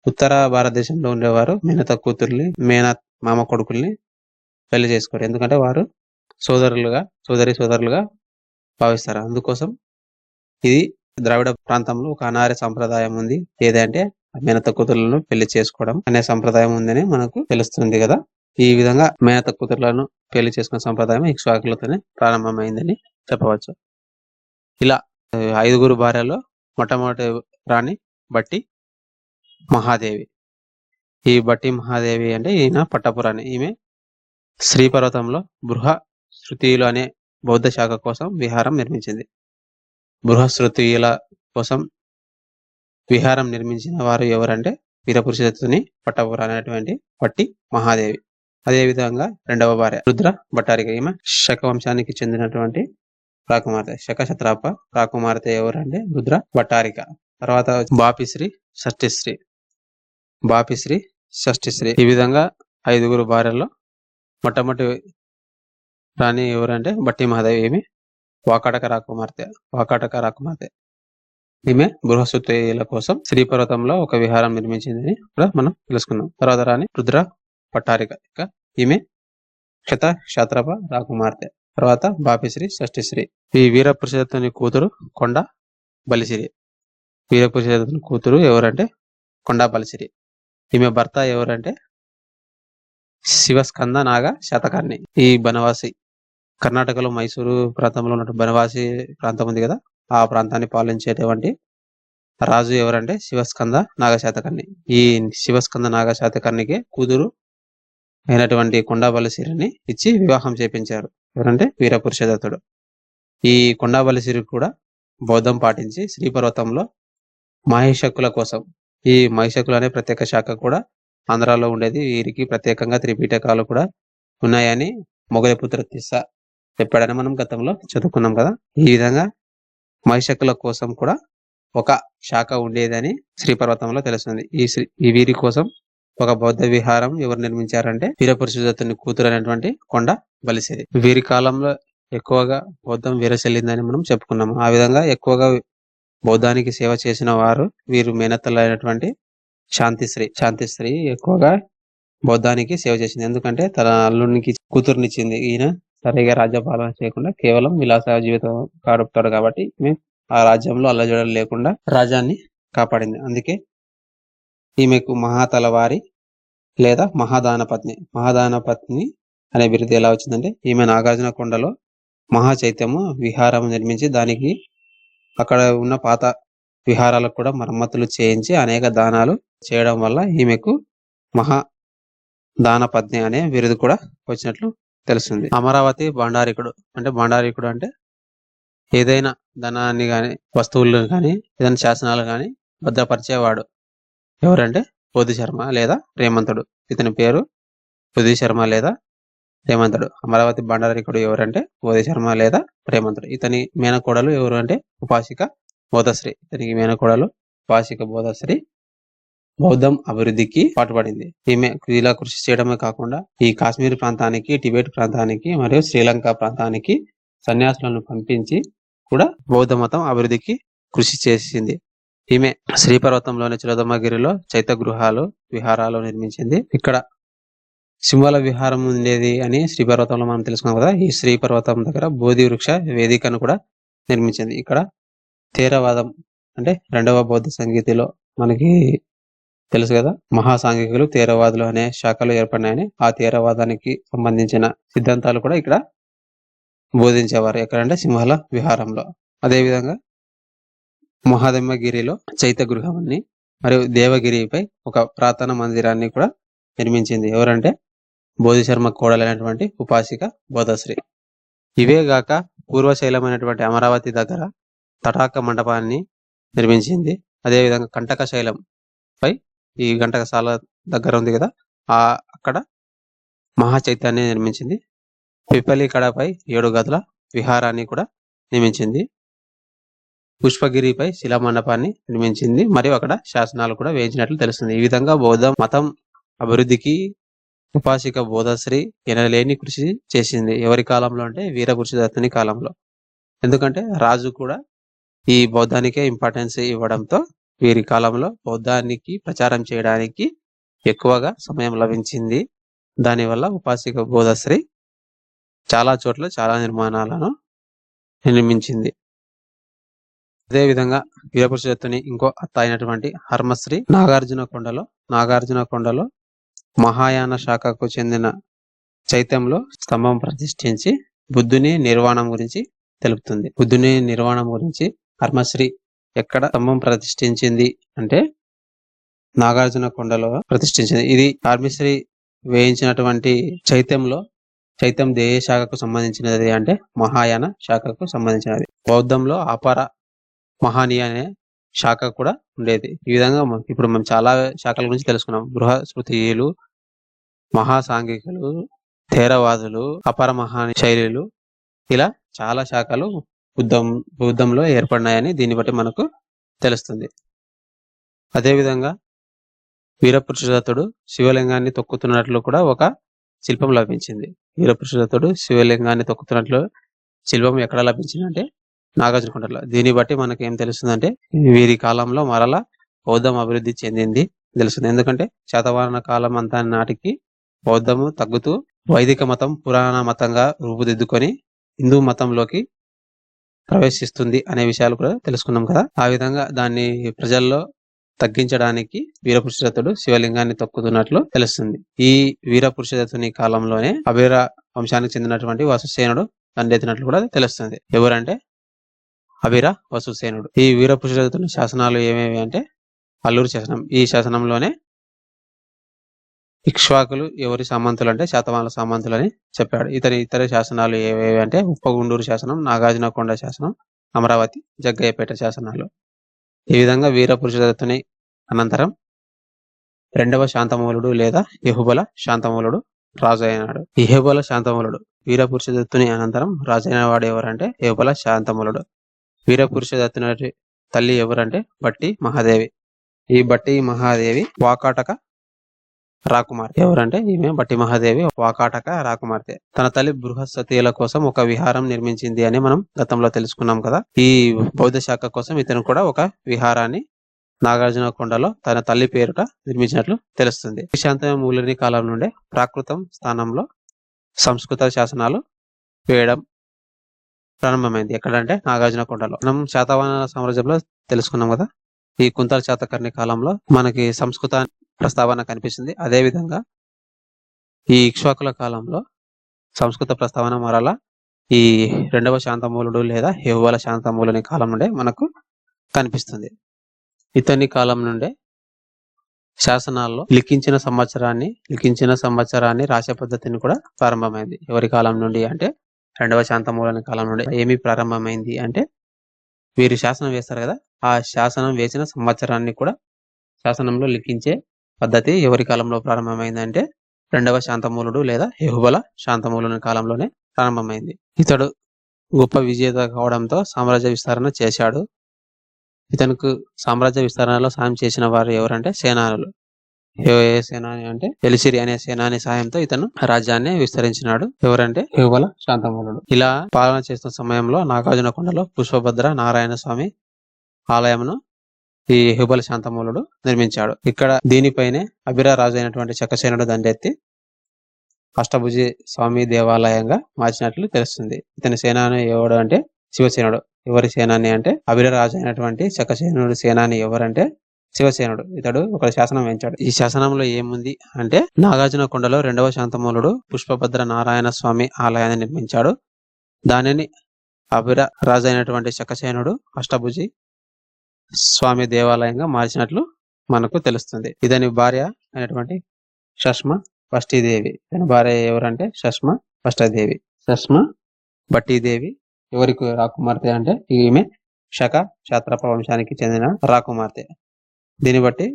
ఉత్తర భారతదేశంలో ఉండేవారు మేనత్త కూతుర్ని మామ కొడుకుల్ని పెళ్లి చేసుకోరు. ఎందుకంటే వారు సోదరులుగా భావిస్తారు. అందుకోసం ఇది ద్రావిడ ప్రాంతంలో ఒక అనార్య సంప్రదాయం ఉంది. ఏదంటే మేనత్త కూతుర్లను పెళ్లి చేసుకోవడం అనే సంప్రదాయం ఉందని మనకు తెలుస్తుంది కదా. ఈ విధంగా మేనత్త కూతుర్లను పెళ్లి చేసుకునే సంప్రదాయం ఇక్ష్వాకులతోనే ప్రారంభమైందని చెప్పవచ్చు. ఇలా 5 భార్యలో మొట్టమొదటి రాణి బట్టి మహాదేవి. ఈ బట్టి మహాదేవి అంటే ఈయన పట్టపురాణి. ఈమె శ్రీపర్వతంలో బృహశృతీయులు అనే బౌద్ధ శాఖ కోసం విహారం నిర్మించింది. బృహశృతీయుల కోసం విహారం నిర్మించిన వారు ఎవరంటే వీరపురుషదత్తుని పట్టపురాణి అనేటువంటి బట్టి మహాదేవి. అదే విధంగా 2వ భార్య రుద్ర భట్టారిక. ఈమె శక వంశానికి చెందినటువంటి రాకుమార్తె. శక క్షత్రాప రాకుమార్తె ఎవరంటే రుద్ర భట్టారిక. తర్వాత బాపిశ్రీ షష్ఠిశ్రీ. ఈ విధంగా 5 భార్యల్లో మొట్టమొదటి రాణి ఎవరంటే బట్టి మహాదేవి. ఈమె వాకాటక రాకుమార్తె. ఈమె బృహశృతీయుల కోసం శ్రీపర్వతంలో ఒక విహారం నిర్మించిందని కూడా మనం తెలుసుకున్నాం. తర్వాత రాణి రుద్ర భట్టారిక. ఈమె క్షత్రప రాకుమార్తె. తర్వాత బాపిశ్రీ షష్ఠిశ్రీ. ఈ వీరపురుషదత్తుని కూతురు కొండ బలిసిరి. వీరపురుషదత్తుని కూతురు ఎవరంటే కొండ బలిసిరి. ఈమె భర్త ఎవరంటే శివస్కంద నాగ శాతకర్ణి. ఈ బనవాసి కర్ణాటకలో మైసూరు ప్రాంతంలో ఉన్న బనవాసి ప్రాంతం ఉంది కదా, ఆ ప్రాంతాన్ని పాలించేటువంటి రాజు ఎవరంటే శివస్కంద నాగశాతకర్ణి. ఈ శివస్కంద నాగశాతకర్ణికి కూతురు అయినటువంటి కొండాబలిసిరిని ఇచ్చి వివాహం చేపించారు. ఎవరంటే వీరపురుషదత్తుడు. ఈ కొండాబలిసిరి కూడా బౌద్ధం పాటించి శ్రీపర్వతంలో మహిషకుల కోసం, ఈ మహిషకులు అనే ప్రత్యేక శాఖ కూడా ఆంధ్రాలో ఉండేది. వీరికి ప్రత్యేకంగా త్రిపీఠకాలు కూడా ఉన్నాయని మొగలిపుత్ర తిస్స చెప్పాడని మనం గతంలో చదువుకున్నాం కదా. ఈ విధంగా మహిషకుల కోసం కూడా ఒక శాఖ ఉండేదని శ్రీపర్వతంలో తెలుస్తుంది. ఈ వీరి కోసం ఒక బౌద్ధ విహారం ఎవరు నిర్మించారంటే వీరపురుషదత్తుని కూతురు అయినటువంటి కొండ బలిసిరి. వీరి కాలంలో ఎక్కువగా బౌద్ధం విరసిల్లిందని మనం చెప్పుకున్నాము. ఆ విధంగా ఎక్కువగా బౌద్ధానికి సేవ చేసిన వారు వీరు మేనత్తలు అయినటువంటి శాంతిశ్రీ ఎక్కువగా బౌద్ధానికి సేవ చేసింది. ఎందుకంటే తన అల్లునికి కూతురునిచ్చింది. ఈయన సరిగా రాజ్యపాలన చేయకుండా కేవలం విలాస జీవితం గడుపుతాడు కాబట్టి ఆ రాజ్యంలో అల్లజడలు లేకుండా రాజ్యాన్ని కాపాడింది. అందుకే ఈమెకు మహాతలవారి లేదా మహాదానపత్ని అనే బిరుదు ఎలా వచ్చిందంటే ఈమె నాగార్జున కొండలో మహాచైత్యము విహారం నిర్మించి దానికి అక్కడ ఉన్న పాత విహారాలకు కూడా మరమ్మతులు చేయించి అనేక దానాలు చేయడం వల్ల ఈమెకు మహాదానపత్ని అనే బిరుదు కూడా వచ్చినట్లు తెలుస్తుంది. అమరావతి భాండారికుడు అంటే ఏదైనా ధనాన్ని గాని వస్తువులను కానీ ఏదైనా శాసనాలు కానీ భద్రపరిచేవాడు ఎవరంటే బోధిశర్మ లేదా రేమంతుడు. ఇతని పేరు బోధిశర్మ లేదా రేమంతుడు. అమరావతి భాండారికుడు ఎవరంటే బోధిశర్మ లేదా రేమంతుడు. ఇతని మేనకోడలు ఎవరు అంటే ఉపాసిక బోధశ్రీ. ఇతనికి మేనకోడలు ఉపాసిక బోధశ్రీ బౌద్ధం అభివృద్ధికి పాటుపడింది. ఈమె ఇలా కృషి చేయడమే కాకుండా ఈ కాశ్మీర్ ప్రాంతానికి, టిబెట్ ప్రాంతానికి మరియు శ్రీలంక ప్రాంతానికి సన్యాసులను పంపించి కూడా బౌద్ధ మతం అభివృద్ధికి కృషి చేసింది. ఈమె శ్రీపర్వతంలోని చిలదమ్మగిరిలో చైత్య విహారాలు నిర్మించింది. ఇక్కడ సింహల విహారం ఉండేది అని శ్రీపర్వతంలో మనం తెలుసుకున్నాం కదా. ఈ శ్రీపర్వతం దగ్గర బోధి వృక్ష వేదికను కూడా నిర్మించింది. ఇక్కడ థేరవాదం అంటే 2వ బౌద్ధ సంగీతిలో మనకి తెలుసు కదా, మహాసాంఘికులు థేరవాదులు అనే శాఖలు ఏర్పడినాయని. ఆ థేరవాదానికి సంబంధించిన సిద్ధాంతాలు కూడా ఇక్కడ బోధించేవారు. ఎక్కడంటే సింహల విహారంలో. అదేవిధంగా మహాదమ్మగిరిలో చైత్య గృహాన్ని మరియు దేవగిరిపై ఒక ప్రార్థన మందిరాన్ని కూడా నిర్మించింది. ఎవరంటే బోధిశర్మ కోడలైనటువంటి ఉపాసిక బోధశ్రీ. ఇవే గాక పూర్వశైలమైనటువంటి అమరావతి దగ్గర తటాక మండపాన్ని నిర్మించింది. అదేవిధంగా కంటక శైలం పై ఈ గంటకశాల దగ్గర ఉంది కదా, అక్కడ మహాచైత్యాన్ని నిర్మించింది. పిపలికడపై 7 గదుల విహారాన్ని కూడా నిర్మించింది. పుష్పగిరిపై శిలామండపాన్ని నిర్మించింది. మరియు అక్కడ శాసనాలు కూడా వేయించినట్లు తెలుస్తుంది. ఈ విధంగా బౌద్ధ మతం అభివృద్ధికి ఉపాసిక బోధశ్రీ ఎనలేని కృషి చేసింది. ఎవరి కాలంలో అంటే వీరపురుషదత్తుని కాలంలో. ఎందుకంటే రాజు కూడా ఈ బౌద్ధానికే ఇంపార్టెన్స్ ఇవ్వడంతో వీరి కాలంలో బౌద్ధానికి ప్రచారం చేయడానికి ఎక్కువగా సమయం లభించింది. దానివల్ల ఉపాసిక బోధశ్రీ చాలా చోట్ల చాలా నిర్మాణాలను నిర్మించింది. అదేవిధంగా వీరపురుషదత్తుని ఇంకో అత్త అయినటువంటి హర్మశ్రీ నాగార్జున కొండలో మహాయాన శాఖకు చెందిన చైత్యంలో స్తంభం ప్రతిష్ఠించి బుద్ధుని నిర్వాణం గురించి తెలుపుతుంది. బుద్ధుని నిర్వాణం గురించి హర్మశ్రీ ఎక్కడ స్తంభం ప్రతిష్ఠించింది అంటే నాగార్జున కొండలో ప్రతిష్ఠించింది. ఇది హర్మశ్రీ వేయించినటువంటి చైత్యం ఏ శాఖకు సంబంధించినది అంటే మహాయాన శాఖకు సంబంధించినది. బౌద్ధంలో అపర మహానీయ అనే శాఖ కూడా ఉండేది. ఈ విధంగా ఇప్పుడు మనం చాలా శాఖల గురించి తెలుసుకున్నాం. బృహస్పతియులు, మహాసాంఘికులు, థేరవాదులు, అపర మహాని శైలులు, ఇలా చాలా శాఖలు బౌద్ధంలో ఏర్పడినాయని దీన్ని బట్టి మనకు తెలుస్తుంది. అదేవిధంగా వీరపురుషదత్తుడు శివలింగాన్ని తొక్కుతున్నట్లు కూడా ఒక శిల్పం లభించింది. వీరపురుషదత్తుడు శివలింగాన్ని తొక్కుతున్నట్లు శిల్పం ఎక్కడ లభించిందంటే నాగార్జున కొండలో. దీన్ని బట్టి మనకి ఏం తెలుస్తుందంటే వీరి కాలంలో మరలా బౌద్ధం అభివృద్ధి చెందింది తెలుస్తుంది. ఎందుకంటే శాతవాహన కాలం అంతా నాటికి బౌద్ధము తగ్గుతూ వైదిక మతం పురాణ మతంగా రూపుదిద్దుకొని హిందూ మతంలోకి ప్రవేశిస్తుంది అనే విషయాలు కూడా తెలుసుకున్నాం కదా. ఆ విధంగా దాన్ని ప్రజల్లో తగ్గించడానికి వీరపురుషదత్తుడు శివలింగాన్ని తొక్కుతున్నట్లు తెలుస్తుంది. ఈ వీరపురుషదత్తుని కాలంలోనే అభిర వంశానికి చెందినటువంటి వసుసేనుడు దండెత్తినట్లు కూడా తెలుస్తుంది. ఎవరంటే అభిర వసుసేనుడు. ఈ వీరపురుషదత్తుని శాసనాలు ఏమేవి అంటే అల్లూరు శాసనం. ఈ శాసనంలోనే ఇక్ష్వాకులు ఎవరి సామంతులు అంటే శాతవాహనుల సామంతులు అని చెప్పాడు. ఇతర శాసనాలు ఏవేవి అంటే ఉప్పగుండూరు శాసనం, నాగార్జునకొండ శాసనం, అమరావతి, జగ్గయ్యపేట శాసనాలు. ఈ విధంగా వీరపురుషదత్తుని అనంతరం 2వ శాంతమూలుడు లేదా యహుబల శాంతమూలుడు రాజు అయినాడు. యహుబల శాంతమూలుడు వీరపురుషదత్తుని అనంతరం రాజైన వాడు ఎవరంటే యహుబల శాంతమూలుడు. వీరపురుషదత్తుని తల్లి ఎవరంటే బట్టి మహాదేవి. ఈ బట్టి మహాదేవి వాకాటక రాకుమార్తె. ఎవరంటే ఈమె బట్టి మహాదేవి వాకాటక రాకుమార్తె. తన తల్లి బృహస్పతిల కోసం ఒక విహారం నిర్మించింది అని మనం గతంలో తెలుసుకున్నాం కదా. ఈ బౌద్ధ శాఖ కోసం ఇతను కూడా ఒక విహారాన్ని నాగార్జున కొండలో తన తల్లి పేరుట నిర్మించినట్లు తెలుస్తుంది. శాంతమూలుని కాలం నుండే ప్రాకృతం స్థానంలో సంస్కృత శాసనాలు వేయడం ప్రారంభమైంది. ఎక్కడంటే నాగార్జున కొండలో. మనం శాతవాహన సామ్రాజ్యంలో తెలుసుకున్నాం కదా. ఈ కుంతల శాతకర్ణి కాలంలో మనకి సంస్కృత ప్రస్తావన కనిపిస్తుంది. అదే విధంగా ఈ ఇక్ష్వాకుల కాలంలో సంస్కృత ప్రస్తావన మరలా ఈ 2వ శాంతమూలుడు లేదా యహుబల శాంతమూలుని కాలం నుండే మనకు కనిపిస్తుంది. ఇతని కాలం నుండే శాసనాల్లో లిఖించిన సంవత్సరాన్ని రాసే పద్ధతిని కూడా ప్రారంభమైంది. ఎవరి కాలం నుండి అంటే 2వ శాంతమూలుని కాలం నుండి. ఏమి ప్రారంభమైంది అంటే వీరు శాసనం వేస్తారు కదా, ఆ శాసనం వేసిన సంవత్సరాన్ని కూడా శాసనంలో లిఖించే పద్ధతి ఎవరి కాలంలో ప్రారంభమైందంటే 2వ శాంతమూలుడు లేదా యహుబల శాంతమూలుని కాలంలోనే ప్రారంభమైంది. ఇతడు గొప్ప విజేత కావడంతో సామ్రాజ్య విస్తరణ చేశాడు. ఇతనికి సామ్రాజ్య విస్తరణలో సాయం చేసిన వారు ఎవరంటే సేనానులు. ఏ సేనాని అంటే ఎలిసిరి అనే సేనాని సాయంతో ఇతను రాజ్యాన్ని విస్తరించినాడు. ఎవరంటే యహుబల శాంతమూలుడు. ఇలా పాలన చేస్తున్న సమయంలో నాగార్జున కొండలో పుష్పభద్ర నారాయణ స్వామి ఆలయమును ఈ యహుబల శాంతమూలుడు నిర్మించాడు. ఇక్కడ దీనిపైనే అభిర రాజు అయినటువంటి చక్కసేనుడు దండెత్తి అష్టభుజి స్వామి దేవాలయంగా మార్చినట్లు తెలుస్తుంది. ఇతని సేనాని ఎవడు అంటే శివసేనుడు. ఎవరి సేనాని అంటే అభిర రాజు అయినటువంటి చక్కసేనుడు సేనాని ఎవరంటే శివసేనుడు. ఇతడు ఒక శాసనం వేయించాడు. ఈ శాసనంలో ఏముంది అంటే నాగార్జున కొండలో 2వ శాంతమూలుడు పుష్పభద్ర నారాయణ స్వామి ఆలయాన్ని నిర్మించాడు. దానిని అభిర రాజు అయినటువంటి చక్కసేనుడు అష్టభుజి స్వామి దేవాలయంగా మార్చినట్లు మనకు తెలుస్తుంది. ఇతని భార్య అయినటువంటి షష్మ బట్టీదేవి. ఇతని భార్య ఎవరంటే షష్మ బట్టీదేవి ఎవరికి రాకుమార్తె అంటే ఈమె శక క్షాత్రప వంశానికి చెందిన రాకుమార్తె. దీన్ని బట్టి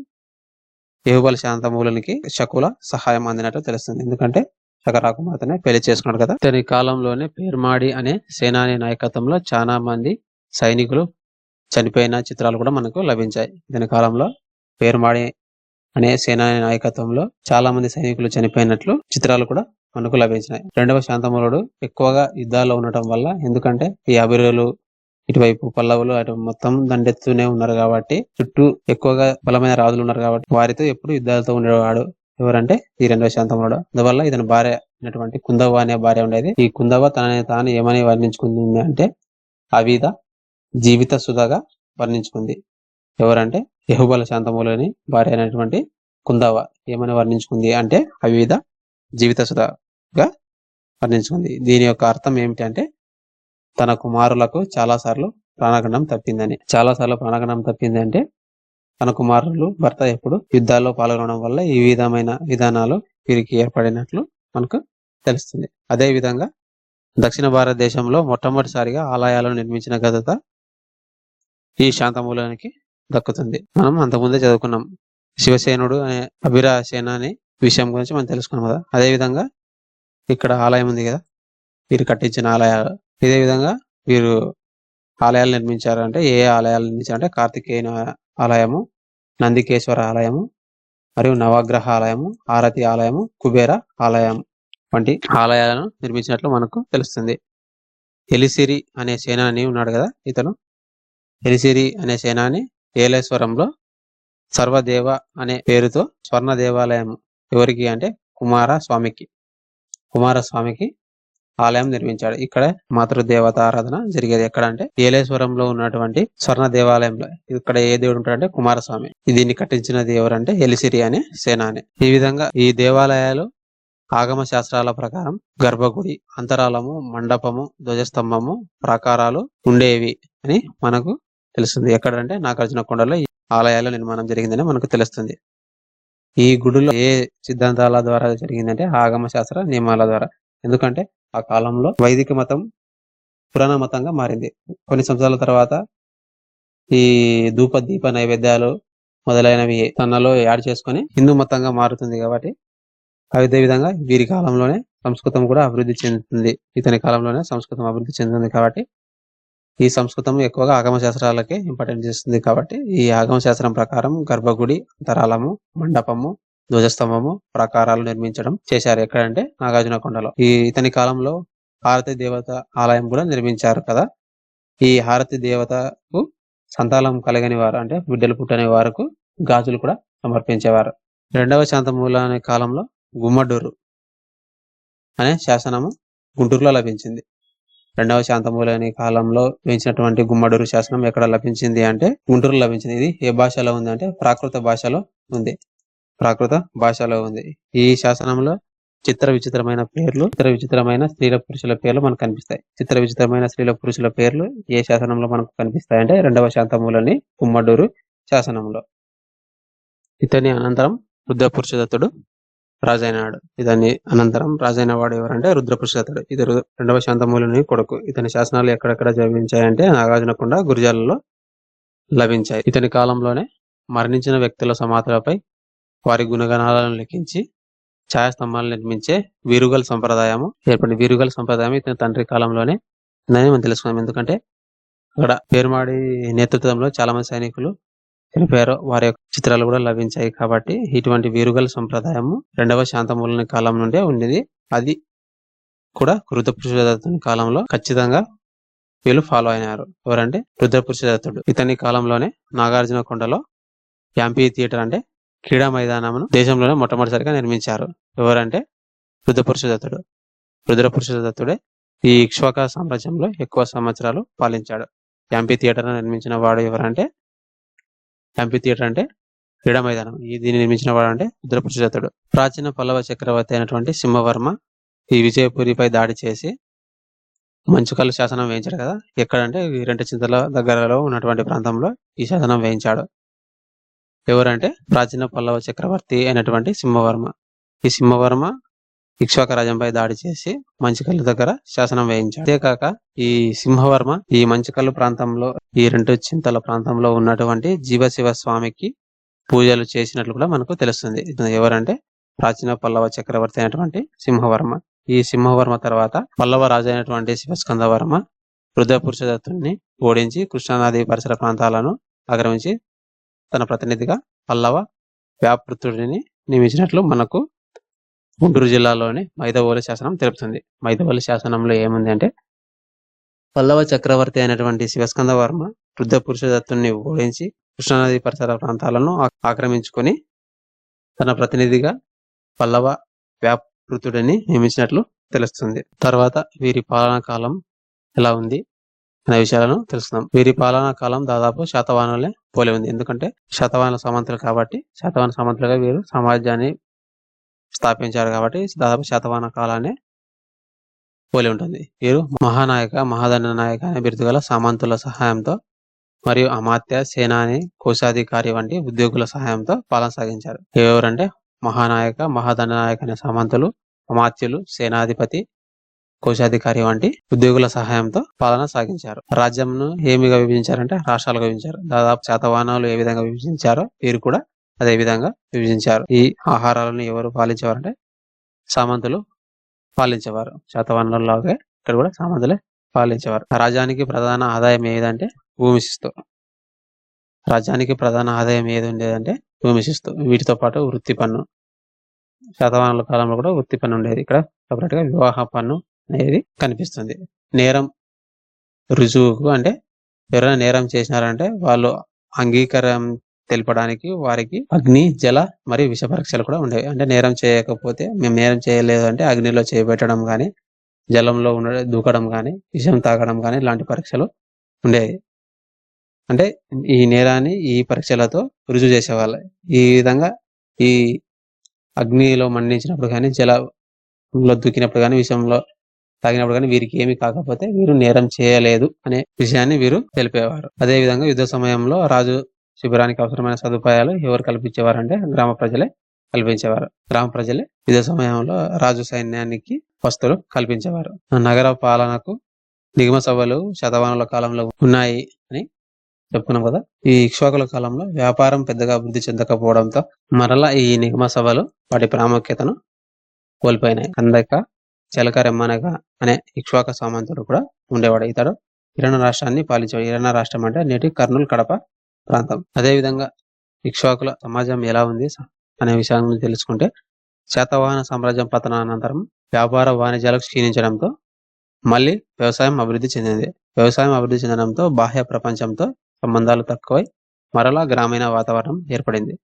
యెహుబల శాంతమూలునికి శకుల సహాయం అందినట్టు తెలుస్తుంది. ఎందుకంటే శకరాకుమార్తెనే పెళ్లి చేసుకున్నాడు కదా. ఇతని కాలంలోనే పేర్మాడి అనే సేనాని నాయకత్వంలో చాలా మంది సైనికులు చనిపోయిన చిత్రాలు కూడా మనకు లభించాయి. ఇతని కాలంలో పేర్మాడి అనే సేనాని నాయకత్వంలో చాలా మంది సైనికులు చనిపోయినట్లు చిత్రాలు కూడా మనకు లభించినాయి. రెండవ శాంతమూలుడు ఎక్కువగా యుద్ధాల్లో ఉండటం వల్ల, ఎందుకంటే ఈ అభిరులు ఇటువైపు పల్లవులు అటు మొత్తం దండెత్తూనే ఉన్నారు కాబట్టి, చుట్టూ ఎక్కువగా బలమైన రాజులు ఉన్నారు కాబట్టి వారితో ఎప్పుడు యుద్ధాలతో ఉండేవాడు. ఎవరంటే ఈ రెండవ శాంతమూలుడు. అందువల్ల ఇతని భార్య అయినటువంటి కుందవ అనే భార్య ఉండేది. ఈ కుందవ తనని తాను ఏమని వర్ణించుకుంది అంటే అవిధ జీవిత సుధగా వర్ణించుకుంది. ఎవరంటే యెహుబల శాంతమూలుని భార్య అయినటువంటి కుందవ ఏమని వర్ణించుకుంది అంటే అవిధ జీవిత సుధగా వర్ణించుకుంది. దీని యొక్క అర్థం ఏమిటి అంటే తన కుమారులకు చాలా సార్లు ప్రాణగండం తప్పిందని. చాలా సార్లు ప్రాణగండం తప్పింది అంటే తన కుమారులు భర్త ఎప్పుడు యుద్ధాల్లో పాల్గొనడం వల్ల ఈ విధమైన విధానాలు వీరికి ఏర్పడినట్లు మనకు తెలుస్తుంది. అదే విధంగా దక్షిణ భారతదేశంలో మొట్టమొదటిసారిగా ఆలయాలను నిర్మించిన ఘనత ఈ శాంతమూలానికి దక్కుతుంది. మనం అంతకుముందే చదువుకున్నాం. శివసేనుడు అనే అభిరాసేన అనే విషయం గురించి మనం తెలుసుకున్నాం కదా. అదే విధంగా ఇక్కడ ఆలయం ఉంది కదా, వీరు కట్టించిన ఆలయాలు. ఇదే విధంగా వీరు ఆలయాలు నిర్మించారంటే ఏ ఆలయాలు నిర్మించారంటే కార్తికేయుని ఆలయము, నందికేశ్వర ఆలయము, మరియు నవగ్రహ ఆలయము, ఆరతి ఆలయము, కుబేర ఆలయం వంటి ఆలయాలను నిర్మించినట్లు మనకు తెలుస్తుంది. ఎలిసిరి అనే సేనాని ఉన్నాడు కదా, ఇతను ఎలిసిరి అనే సేనాని ఏలేశ్వరంలో సర్వదేవ అనే పేరుతో స్వర్ణ దేవాలయం ఎవరికి అంటే కుమారస్వామికి ఆలయం నిర్మించాడు. ఇక్కడ మాతృదేవత ఆరాధన జరిగేది. ఎక్కడ అంటే ఏలేశ్వరంలో ఉన్నటువంటి స్వర్ణ దేవాలయంలో. ఇక్కడ ఏ దేవుడు ఉంటాడంటే కుమారస్వామి. దీన్ని కట్టించినది ఎవరంటే ఎలిసిరి అనే సేనాని. ఈ విధంగా ఈ దేవాలయాలు ఆగమ శాస్త్రాల ప్రకారం గర్భగుడి, అంతరాలము, మండపము, ధ్వజస్తంభము, ప్రాకారాలు ఉండేవి అని మనకు తెలుస్తుంది. ఎక్కడంటే నాగార్జున కొండలో ఈ ఆలయాల నిర్మాణం జరిగిందని మనకు తెలుస్తుంది. ఈ గుడిలో ఏ సిద్ధాంతాల ద్వారా జరిగిందంటే ఆగమ శాస్త్ర నియమాల ద్వారా. ఎందుకంటే ఆ కాలంలో వైదిక మతం పురాణ మతంగా మారింది. కొన్ని సంవత్సరాల తర్వాత ఈ ధూప దీప నైవేద్యాలు మొదలైనవి తనలో యాడ్ చేసుకొని హిందూ మతంగా మారుతుంది కాబట్టి, అదే విధంగా వీరి కాలంలోనే సంస్కృతం కూడా అభివృద్ధి చెందుతుంది. ఇతని కాలంలోనే సంస్కృతం అభివృద్ధి చెందుతుంది కాబట్టి ఈ సంస్కృతం ఎక్కువగా ఆగమ శాస్త్రాలకే ఇంపార్టెన్స్ ఇస్తుంది. కాబట్టి ఈ ఆగమ శాస్త్రం ప్రకారం గర్భగుడి, అంతరాలము, మండపము, ధ్వజస్తంభము, ప్రాకారాలు నిర్మించడం చేశారు. ఎక్కడంటే నాగార్జున కొండలో. ఇతని కాలంలో హారతి దేవత ఆలయం కూడా నిర్మించారు కదా. ఈ హారతి దేవతకు సంతానం కలిగని వారు అంటే బిడ్డలు పుట్టని వారికి గాజులు కూడా సమర్పించేవారు. రెండవ శాంతమూల అనే కాలంలో గుమ్మడూరు అనే శాసనము గుంటూరులో లభించింది. రెండవ శాంతమూలని కాలంలో వేయించినటువంటి గుమ్మడూరు శాసనం ఎక్కడ లభించింది అంటే గుంటూరులో లభించింది. ఇది ఏ భాషలో ఉంది అంటే ప్రాకృత భాషలో ఉంది. ఈ శాసనంలో చిత్ర విచిత్రమైన స్త్రీల పురుషుల పేర్లు మనకు కనిపిస్తాయి. చిత్ర విచిత్రమైన స్త్రీల పురుషుల పేర్లు ఏ శాసనంలో మనకు కనిపిస్తాయి అంటే రెండవ శాంతమూలని గుమ్మడూరు శాసనంలో. ఇతని అనంతరం రుద్రపురుషదత్తుడు రాజైనాడు. ఇతని అనంతరం రాజైన వాడు ఎవరంటే రుద్రపురుషదత్తుడు. ఇది రెండవ శాంతమూలుని కొడుకు. ఇతని శాసనాలు ఎక్కడెక్కడ లభించాయంటే నాగార్జునకొండ, గురిజాలలో లభించాయి. ఇతని కాలంలోనే మరణించిన వ్యక్తుల సమాధులపై వారి గుణగణాలను లెక్కించి ఛాయాస్తంభాలను నిర్మించే వీరుగల్ సంప్రదాయము ఏర్పడింది. వీరుగల్ సంప్రదాయం ఇతని తండ్రి కాలంలోనే మనం తెలుసుకున్నాం. ఎందుకంటే అక్కడ పేరుమాడి నేతృత్వంలో చాలా మంది సైనికులు చనిపోయారు. వారి యొక్క చిత్రాలు కూడా లభించాయి. కాబట్టి ఇటువంటి వీరుగల సంప్రదాయము రెండవ శాంతమూలని కాలం నుండే ఉండేది. అది కూడా రుద్రపురుషదత్తుని కాలంలో ఖచ్చితంగా వీళ్ళు ఫాలో అయినారు. ఎవరంటే రుద్రపురుషదత్తుడు. ఇతని కాలంలోనే నాగార్జున కొండలో యాంపీ థియేటర్ అంటే క్రీడా మైదానమును దేశంలోనే మొట్టమొదటిసారిగా నిర్మించారు. ఎవరంటే రుద్రపురుషదత్తుడే ఈ ఇక్ష్వాక సామ్రాజ్యంలో ఎక్కువ సంవత్సరాలు పాలించాడు. యాంపీ థియేటర్ నిర్మించిన వాడు ఎవరంటే యాంపీ థియేటర్ అంటే క్రీడా మైదానం. దీన్ని నిర్మించిన వాడు అంటే రుద్రపురుషదత్తుడు. ప్రాచీన పల్లవ చక్రవర్తి అయినటువంటి సింహవర్మ ఈ విజయపురిపై దాడి చేసి మంచుకల్లు శాసనం వేయించాడు కదా. ఎక్కడంటే చింతల దగ్గరలో ఉన్నటువంటి ప్రాంతంలో ఈ శాసనం వేయించాడు. ఎవరంటే ప్రాచీన పల్లవ చక్రవర్తి అయినటువంటి సింహవర్మ. ఈ సింహవర్మ ఇక్ష్వాక రాజ్యంపై దాడి చేసి మంచికల్లు దగ్గర శాసనం వేయించాడు. అంతేకాక ఈ సింహవర్మ ఈ మంచికల్లు ప్రాంతంలో ఈ చింతల ప్రాంతంలో ఉన్నటువంటి జీవశివ స్వామికి పూజలు చేసినట్లు కూడా మనకు తెలుస్తుంది. ఇతను ఎవరంటే ప్రాచీన పల్లవ చక్రవర్తి అయినటువంటి సింహవర్మ. ఈ సింహవర్మ తర్వాత పల్లవ రాజు అయినటువంటి శివస్కందవర్మ రుద్రపురుషదత్తుని ఓడించి కృష్ణానది పరిసర ప్రాంతాలను ఆక్రమించి తన ప్రతినిధిగా పల్లవ వ్యాపృతుడిని నియమించినట్లు మనకు గుంటూరు జిల్లాలోని మైదవోలు శాసనం తెలుపుతుంది. మైదవోలు శాసనంలో ఏముంది అంటే పల్లవ చక్రవర్తి అయినటువంటి శివస్కందవర్మ రుద్రపురుషదత్తుని ఓడించి కృష్ణానది పరిసర ప్రాంతాలను ఆక్రమించుకొని తన ప్రతినిధిగా పల్లవ వ్యాపృతుడిని నియమించినట్లు తెలుస్తుంది. తర్వాత వీరి పాలనా కాలం ఎలా ఉంది అనే విషయాలను తెలుసుకుందాం. వీరి పాలనా కాలం దాదాపు శాతవాహనులే పోలి ఉంది. ఎందుకంటే శాతవాహన సామంతులు కాబట్టి శాతవాహన సామంతులుగా వీరు సామ్రాజ్యాన్ని స్థాపించారు కాబట్టి దాదాపు శాతవాహన కాలాన్ని పోలి ఉంటుంది. వీరు మహానాయక మహాదండనాయక అనే బిరుదు గల సామంతుల సహాయంతో మరియు అమాత్య సేనాని కోశాధికారి వంటి ఉద్యోగుల సహాయంతో పాలన సాగించారు. ఎవరంటే మహానాయక మహాదండనాయక అనే సామంతులు, అమాత్యులు, సేనాధిపతి, కోశాధికారి వంటి ఉద్యోగుల సహాయంతో పాలన సాగించారు. రాజ్యంను ఏమిగా విభజించారంటే రాష్ట్రాలుగా విభజించారు. దాదాపు శాతవాహనాలు ఏ విధంగా విభజించారో వీరు కూడా అదే విధంగా విభజించారు. ఈ ఆహారాలను ఎవరు పాలించేవారంటే సామంతులు పాలించేవారు. శాతవాహనులలాగే ఇక్కడ కూడా సామంతులే పాలించేవారు. రాజ్యానికి ప్రధాన ఆదాయం ఏదంటే భూమి శిస్తు. రాజ్యానికి ప్రధాన ఆదాయం ఏది ఉండేదంటే భూమి శిస్తు. వీటితో పాటు వృత్తి పన్ను. శాతవాహనుల కాలంలో కూడా వృత్తి పన్ను ఉండేది. ఇక్కడ సపరేట్ గా వివాహ పన్ను అనేది కనిపిస్తుంది. నేరం రుజువుకు అంటే ఎవరైనా నేరం చేసినారంటే వాళ్ళు అంగీకారం తెలపడానికి వారికి అగ్ని, జల మరియు విష పరీక్షలు కూడా ఉండేవి. అంటే నేరం చేయకపోతే మేము నేరం చేయలేదు అంటే అగ్నిలో చేయబెట్టడం కానీ, జలంలో దూకడం కానీ, విషం తాగడం కానీ ఇలాంటి పరీక్షలు ఉండేవి. అంటే ఈ నేరాన్ని ఈ పరీక్షలతో రుజువు చేసేవాళ్ళు. ఈ విధంగా ఈ అగ్నిలో మండించినప్పుడు కానీ, జలంలో దూకినప్పుడు కానీ, విషంలో తాగినప్పుడు కానీ వీరికి ఏమి కాకపోతే వీరు నేరం చేయలేదు అనే విషయాన్ని వీరు తెలిపేవారు. అదే విధంగా యుద్ధ సమయంలో రాజు శిబిరానికి అవసరమైన సదుపాయాలు ఎవరు కల్పించేవారంటే గ్రామ ప్రజలే కల్పించేవారు. గ్రామ ప్రజలే యుద్ధ సమయంలో రాజు సైన్యానికి వస్తువులు కల్పించేవారు. నగర పాలనకు నిగమ సభలు శాతవాహనుల కాలంలో ఉన్నాయి అని చెప్పుకున్నాం కదా. ఈ ఇక్ష్వాకుల కాలంలో వ్యాపారం పెద్దగా అభివృద్ధి చెందకపోవడంతో మరలా ఈ నిగమ సభలు వాటి ప్రాముఖ్యతను కోల్పోయినాయి. కందక చలక రెమ్మనగ అనే ఇక్ష్వాక సామంతుడు కూడా ఉండేవాడు. ఇతడు ఇరాణ రాష్ట్రాన్ని పాలించేవాడు. ఇరాణ రాష్ట్రం అంటే నేటి కర్నూలు, కడప ప్రాంతం. అదే విధంగా ఇక్ష్వాకుల సమాజం ఎలా ఉంది అనే విషయాన్ని తెలుసుకుంటే శాతవాహన సామ్రాజ్యం పతనానంతరం వ్యాపార వాణిజ్యాలకు క్షీణించడంతో మళ్ళీ వ్యవసాయం అభివృద్ధి చెందింది. వ్యవసాయం అభివృద్ధి చెందడంతో బాహ్య ప్రపంచంతో సంబంధాలు తక్కువై మరలా గ్రామీణ వాతావరణం ఏర్పడింది.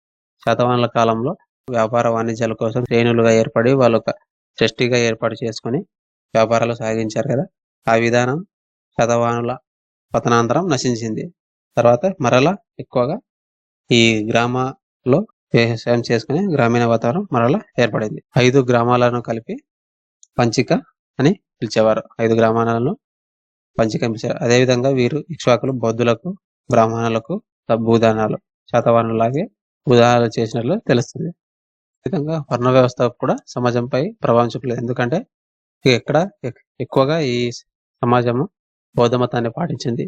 శాతవాహనుల కాలంలో వ్యాపార వాణిజ్యాల కోసం శ్రేణులుగా ఏర్పడి వాళ్ళు ఒక ట్రస్టీగా ఏర్పాటు చేసుకుని వ్యాపారాలు సాగించారు కదా. ఆ విధానం శాతవాహనుల పతనాంతరం నశించింది. తర్వాత మరలా ఎక్కువగా ఈ గ్రామాల్లో వ్యవసాయం చేసుకుని గ్రామీణ వాతావరణం మరలా ఏర్పడింది. 5 గ్రామాలను కలిపి పంచిక అని పిలిచేవారు. 5 గ్రామాలను పంచిక పిలిచారు. అదేవిధంగా వీరు ఇక్ష్వాకులు బౌద్ధులకు, బ్రాహ్మణులకు భూదానాలు శాతవాహనులాగే భూదానాలు చేసినట్లు తెలుస్తుంది. విధంగా వర్ణ వ్యవస్థ కూడా సమాజంపై ప్రభావం చూపలేదు. ఎందుకంటే ఎక్కడ ఎక్కువగా ఈ సమాజము బౌద్ధ మతాన్ని పాటించింది.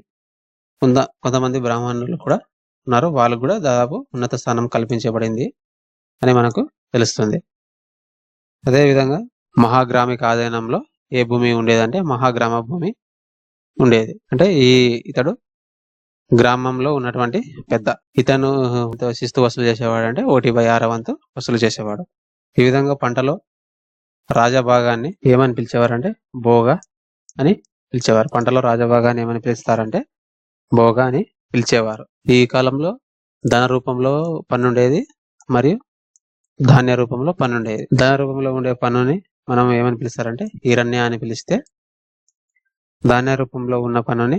కొంతమంది బ్రాహ్మణులు కూడా ఉన్నారు. వాళ్ళకు కూడా దాదాపు ఉన్నత స్థానం కల్పించబడింది అని మనకు తెలుస్తుంది. అదేవిధంగా మహాగ్రామిక ఆధీనంలో ఏ భూమి ఉండేదంటే మహాగ్రామ భూమి ఉండేది. అంటే ఇతడు గ్రామంలో ఉన్నటువంటి పెద్ద. ఇతను శిస్తు వసూలు చేసేవాడు అంటే 1/6 వంతు వసూలు చేసేవాడు. ఈ విధంగా పంటలో రాజభాగాన్ని ఏమని పిలిచేవారంటే భోగ అని పిలిచేవారు. పంటలో రాజభాగాన్ని ఏమని పిలుస్తారంటే భోగ అని పిలిచేవారు. ఈ కాలంలో ధన రూపంలో పన్ను ఉండేది మరియు ధాన్య రూపంలో పన్ను ఉండేది. ధన రూపంలో ఉండే పన్నుని మనం ఏమని పిలుస్తారంటే ఈరణ్య అని పిలిస్తే, ధాన్య రూపంలో ఉన్న పన్నుని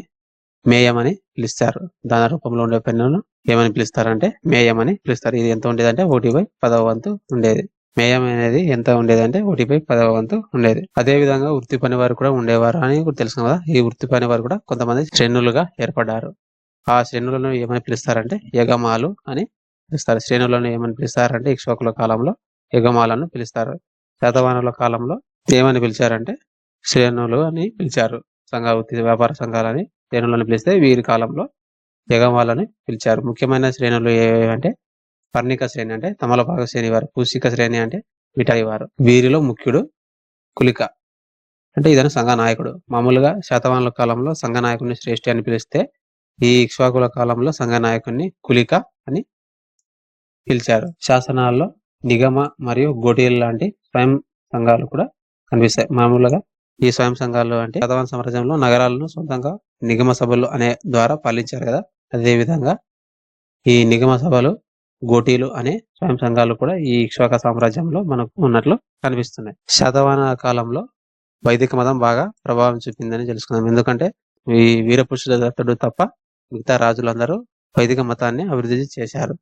మేయమని పిలుస్తారు. ధన రూపంలో ఉండే పన్నును ఏమని పిలుస్తారంటే మేయమని పిలుస్తారు. ఇది ఎంత ఉండేదంటే 1/10 వంతు ఉండేది. మేయం అనేది ఎంత ఉండేదంటే 1/10 వంతు ఉండేది. అదే విధంగా వృత్తి పని వారు కూడా ఉండేవారు అని తెలుసు కదా. ఈ వృత్తి పని వారు కూడా కొంతమంది శ్రేణులుగా ఏర్పడ్డారు. ఆ శ్రేణులను ఏమని పిలుస్తారంటే యగమాలు అని పిలుస్తారు. శ్రేణులను ఏమని పిలుస్తారంటే ఇక్ష్వాకుల కాలంలో యగమాలను పిలుస్తారు. శాతవాహనుల కాలంలో ఏమని పిలిచారంటే శ్రేణులు అని పిలిచారు. వ్యాపార సంఘాలని శ్రేణులను పిలిస్తే వీరి కాలంలో యగమాలని పిలిచారు. ముఖ్యమైన శ్రేణులు ఏవంటే పర్ణిక శ్రేణి అంటే తమలపాక శ్రేణి వారు, పూసిక శ్రేణి అంటే మిఠాయి వారు. వీరిలో ముఖ్యుడు కులిక అంటే ఇతను సంఘ నాయకుడు. మామూలుగా శాతవాహనుల కాలంలో సంఘ నాయకుడిని శ్రేష్ఠి అని పిలిస్తే, ఈ ఇక్ష్వాకుల కాలంలో సంఘ నాయకుడిని కులిక అని పిలిచారు. శాసనాల్లో నిగమ మరియు గోటీలు లాంటి స్వయం సంఘాలు కూడా కనిపిస్తాయి. మామూలుగా ఈ స్వయం సంఘాలు అంటే శాతవాహన సామ్రాజ్యంలో నగరాలను సొంతంగా నిగమ సభలు అనే ద్వారా పాలించారు కదా. అదే విధంగా ఈ నిగమ సభలు, గోటీలు అనే స్వయం సంఘాలు కూడా ఈ ఇక్ష్వాక సామ్రాజ్యంలో మనకు ఉన్నట్లు కనిపిస్తున్నాయి. శాతవాహన కాలంలో వైదిక మతం బాగా ప్రభావం చూపిందని తెలుసుకుందాం. ఎందుకంటే ఈ వీరపురుషదత్తుడు తప్ప మిగతా రాజులందరూ వైదిక మతాన్ని అభివృద్ధి చేశారు.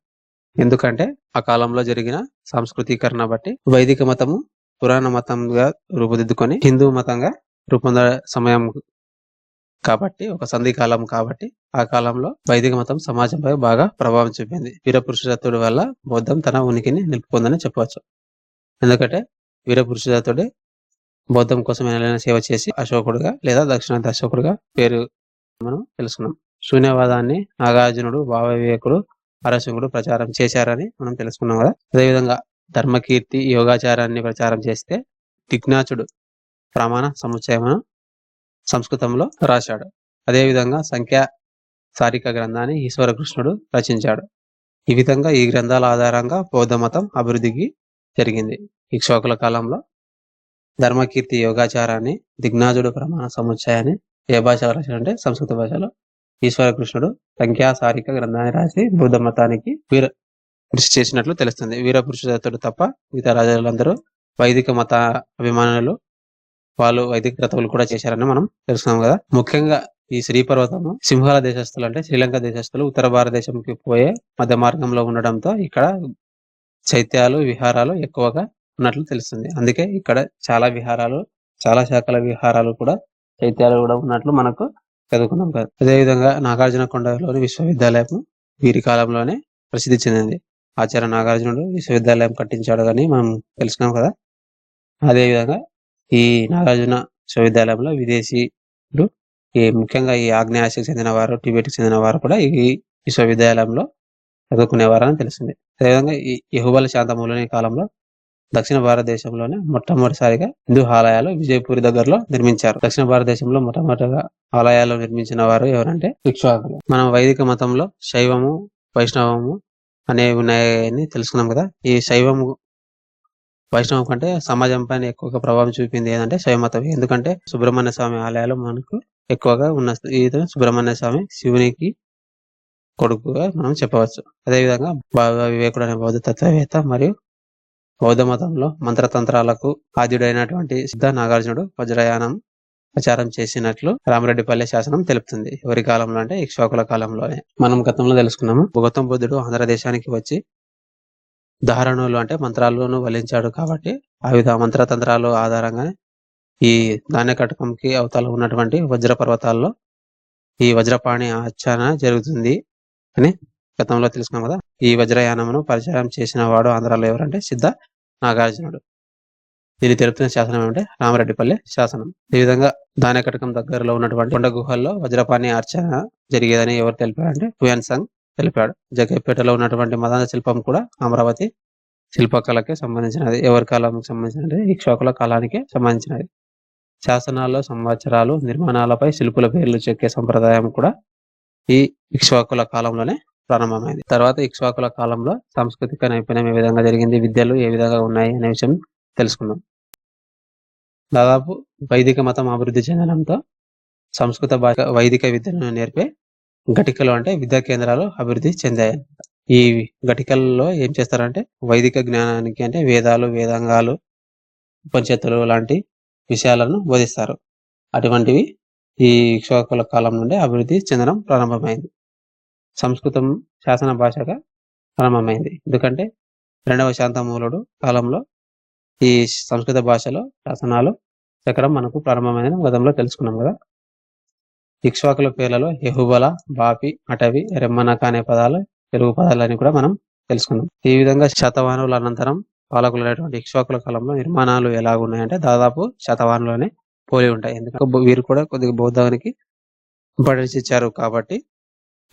ఎందుకంటే ఆ కాలంలో జరిగిన సాంస్కృతీకరణ బట్టి వైదిక మతము పురాణ మతంగా రూపుదిద్దుకొని హిందూ మతంగా రూపొందే సమయం కాబట్టి, ఒక సంధి కాలం కాబట్టి ఆ కాలంలో వైదిక మతం సమాజంపై బాగా ప్రభావం చూపింది. వీరపురుషదత్తుడి వల్ల బౌద్ధం తన ఉనికిని నిలుపుకుందని చెప్పవచ్చు. ఎందుకంటే వీరపురుషదత్తుడే బౌద్ధం కోసం ఎలాగైనా సేవ చేసి అశోకుడుగా లేదా దక్షిణాది అశోకుడుగా పేరు మనం తెలుసుకున్నాం. శూన్యవాదాన్ని నాగార్జునుడు, భావ వివేకుడు, అరసింగుడు ప్రచారం చేశారని మనం తెలుసుకున్నాం కదా. అదేవిధంగా ధర్మకీర్తి యోగాచారాన్ని ప్రచారం చేస్తే దిగ్నాచుడు ప్రమాణ సముచ్చయమును సంస్కృతంలో రాశాడు. అదేవిధంగా సంఖ్యా సారిక గ్రంథాన్ని ఈశ్వరకృష్ణుడు రచించాడు. ఈ విధంగా ఈ గ్రంథాల ఆధారంగా బౌద్ధ మతం అభివృద్ధికి జరిగింది. ఇక్ష్వాకుల కాలంలో ధర్మకీర్తి యోగాచారాన్ని, దిగ్నాజుడు ప్రమాణ సముచ్చయాన్ని ఏ భాషలో రాశాడంటే సంస్కృత భాషలో ఈశ్వరకృష్ణుడు సంఖ్యా సారిక గ్రంథాన్ని రాసి బౌద్ధ మతానికి కృషి చేసినట్లు తెలుస్తుంది. వీరపురుషదత్తుడు తప్ప మిగతా రాజులందరూ వైదిక మత అభిమానులు, వాళ్ళు వైదిక క్రతువులు కూడా చేశారని మనం తెలుసుకున్నాం కదా. ముఖ్యంగా ఈ శ్రీపర్వతము సింహాల దేశస్తులు అంటే శ్రీలంక దేశస్తులు ఉత్తర భారతదేశంకి పోయే మధ్య మార్గంలో ఉండడంతో ఇక్కడ చైత్యాలు, విహారాలు ఎక్కువగా ఉన్నట్లు తెలుస్తుంది. అందుకే ఇక్కడ చాలా విహారాలు, చాలా శాఖల విహారాలు కూడా, చైత్యాలు కూడా ఉన్నట్లు మనకు చదువుకున్నాం కదా. అదేవిధంగా నాగార్జున కొండలోని విశ్వవిద్యాలయం వీరి కాలంలోనే ప్రసిద్ధి చెందింది. ఆచార్య నాగార్జునుడు విశ్వవిద్యాలయం కట్టించాడు అని మనం తెలుసుకున్నాం కదా. అదేవిధంగా ఈ నాగార్జున విశ్వవిద్యాలయంలో విదేశీయులు, ఈ ముఖ్యంగా ఈ ఆగ్నేయాసికి చెందిన వారు, టిబెట్కి చెందిన వారు కూడా ఈ విశ్వవిద్యాలయంలో చదువుకునేవారని తెలిసింది. అదేవిధంగా ఈ యహుబల శాంతమూలని కాలంలో దక్షిణ భారతదేశంలోనే మొట్టమొదటిసారిగా హిందూ ఆలయాలు విజయపూరి దగ్గరలో నిర్మించారు. దక్షిణ భారతదేశంలో మొట్టమొదటిగా ఆలయాలు నిర్మించిన వారు ఎవరంటే ఇక్ష్వాకులు. మనం వైదిక మతంలో శైవము, వైష్ణవము అనేవి ఉన్నాయని తెలుసుకున్నాం కదా. ఈ శైవము, వైష్ణవం కంటే సమాజం పైన ఎక్కువగా ప్రభావం చూపింది ఏంటంటే శైవ మతం. ఎందుకంటే సుబ్రహ్మణ్య స్వామి ఆలయాలు మనకు ఎక్కువగా ఉన్న సుబ్రహ్మణ్య స్వామి శివునికి కొడుకుగా మనం చెప్పవచ్చు. అదేవిధంగా వివేకుడు అనే బౌద్ధ తత్వవేత్త మరియు బౌద్ధ మతంలో మంత్రతంత్రాలకు ఆద్యుడైనటువంటి సిద్ధ నాగార్జునుడు వజ్రయానం ప్రచారం చేసినట్లు రామరెడ్డిపల్లె శాసనం తెలుపుతుంది. ఎవరి కాలంలో అంటే ఇక్ష్వాకుల కాలంలోనే. మనం గతంలో తెలుసుకున్నాము. గౌతమ బుద్ధుడు ఆంధ్రదేశానికి వచ్చి ధారణలు అంటే మంత్రాలను వల్లించాడు కాబట్టి ఆ విధ మంత్రతంత్రాలు ఆధారంగానే ఈ ధాన్య కటకంకి అవతల ఉన్నటువంటి వజ్ర పర్వతాల్లో ఈ వజ్రపాణి ఆచరణ జరుగుతుంది అని గతంలో తెలుసుకున్నాం కదా. ఈ వజ్రయానమును పరిచయం చేసిన వాడు ఆంధ్రాలో ఎవరంటే సిద్ధ నాగార్జునుడు. దీన్ని తెలుపుతున్న శాసనం ఏమంటే రామరెడ్డిపల్లె శాసనం. ఈ విధంగా ధాన్య కటకం దగ్గరలో ఉన్నటువంటి కొండ గుహల్లో వజ్రపాణి అర్చన జరిగేదని ఎవరు తెలిపారంటే హుయాన్ సంగ్ తెలిపాడు. జగ్గైపేటలో ఉన్నటువంటి మదాంత శిల్పం కూడా అమరావతి శిల్పకళకి సంబంధించినది. ఎవరి కాలానికి సంబంధించినది? ఇక్ష్వాకుల కాలానికి సంబంధించినది. శాసనాల్లో సంవత్సరాలు, నిర్మాణాలపై శిల్పుల పేర్లు చెక్కే సంప్రదాయం కూడా ఈ ఇక్ష్వాకుల కాలంలోనే ప్రారంభమైంది. తర్వాత ఇక్ష్వాకుల కాలంలో సాంస్కృతిక నైపుణ్యం ఏ విధంగా జరిగింది, విద్యలు ఏ విధంగా ఉన్నాయి అనే విషయం తెలుసుకుందాం. దాదాపు వైదిక మతం అభివృద్ధి చెందడంతో సంస్కృత భాష, వైదిక విద్యను నేర్పే ఘటికలు అంటే విద్యా కేంద్రాలు అభివృద్ధి చెందాయి. ఈ ఘటికల్లో ఏం చేస్తారంటే వైదిక జ్ఞానానికి అంటే వేదాలు, వేదాంగాలు, ఉపనిషత్తులు లాంటి విషయాలను బోధిస్తారు. అటువంటివి ఈ ఇక్ష్వాకుల కాలం నుండి అభివృద్ధి చెందడం ప్రారంభమైంది. సంస్కృతం శాసన భాషగా ప్రారంభమైంది. ఎందుకంటే 2వ శాంతమూలుడు కాలంలో ఈ సంస్కృత భాషలో శాసనాలు చెక్కడం మనకు ప్రారంభమైందని గతంలో తెలుసుకున్నాం కదా. ఇక్ష్వాకుల పేర్లలో యహుబల, బాపి, అటవి, రెమ్మనక అనే పదాలు తెలుగు పదాలని కూడా మనం తెలుసుకున్నాం. ఈ విధంగా శతవాహనుల అనంతరం పాలకులైనటువంటి ఇక్ష్వాకుల కాలంలో నిర్మాణాలు ఎలా ఉన్నాయంటే దాదాపు శతవాహనులోనే పోలి ఉంటాయి. ఎందుకంటే వీరు కూడా కొద్దిగా బౌద్ధానికి ఇంపార్టెన్స్ ఇచ్చారు కాబట్టి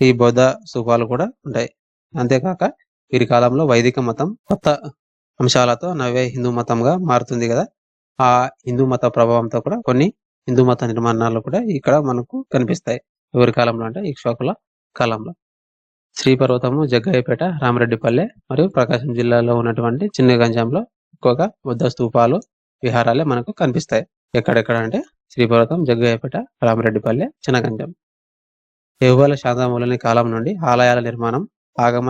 ఈ బౌద్ధ స్థూపాలు కూడా ఉంటాయి. అంతేకాక వీరి కాలంలో వైదిక మతం కొత్త అంశాలతో నవ్య హిందూ మతంగా మారుతుంది కదా. ఆ హిందూ మత ప్రభావంతో కూడా కొన్ని హిందూ మత నిర్మాణాలు కూడా ఇక్కడ మనకు కనిపిస్తాయి. ఎవరి కాలంలో అంటే ఇక్ష్వాకుల కాలంలో. శ్రీపర్వతము, జగ్గయ్యపేట, రామరెడ్డిపల్లె మరియు ప్రకాశం జిల్లాలో ఉన్నటువంటి చిన్న గంజంలో ఎక్కువగా బుద్ధ స్తూపాలు, విహారాలే మనకు కనిపిస్తాయి. ఎక్కడెక్కడ అంటే శ్రీపర్వతం, జగ్గయ్యపేట, రామరెడ్డిపల్లె, చిన్నగంజం. యెహోవాల శాంతమూలని కాలం నుండి ఆలయాల నిర్మాణం ఆగమ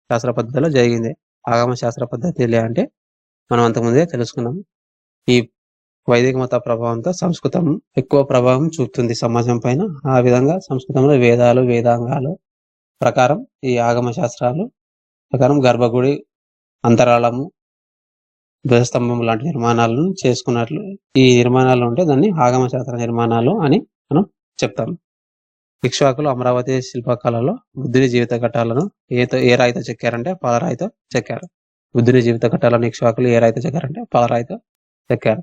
శాస్త్ర పద్ధతిలో జరిగింది. ఆగమ శాస్త్ర పద్ధతి అంటే మనం అంతకుముందే తెలుసుకున్నాం. ఈ వైదిక మత ప్రభావంతో సంస్కృతం ఎక్కువ ప్రభావం చూపుతుంది సమాజం పైన. ఆ విధంగా సంస్కృతంలో వేదాలు, వేదాంగాలు ప్రకారం ఈ ఆగమ శాస్త్రాలు ప్రకారం గర్భగుడి, అంతరాళము, ధ్వజస్తంభం లాంటి నిర్మాణాలను చేసుకున్నట్లు ఈ నిర్మాణాలు ఉంటే దాన్ని ఆగమ శాస్త్ర నిర్మాణాలు అని మనం చెప్తాం. ఇక్ష్వాకులు అమరావతి శిల్పకళలో బుద్ధుని జీవిత ఘట్టాలను ఏ రాయితో చెక్కారంటే పాలరాయితో చెక్కారు. బుద్ధుని జీవిత ఘట్టాలను ఇక్ష్వాకులు ఏ రాయితో చెక్కారంటే పాలరాయితో చెక్కారు.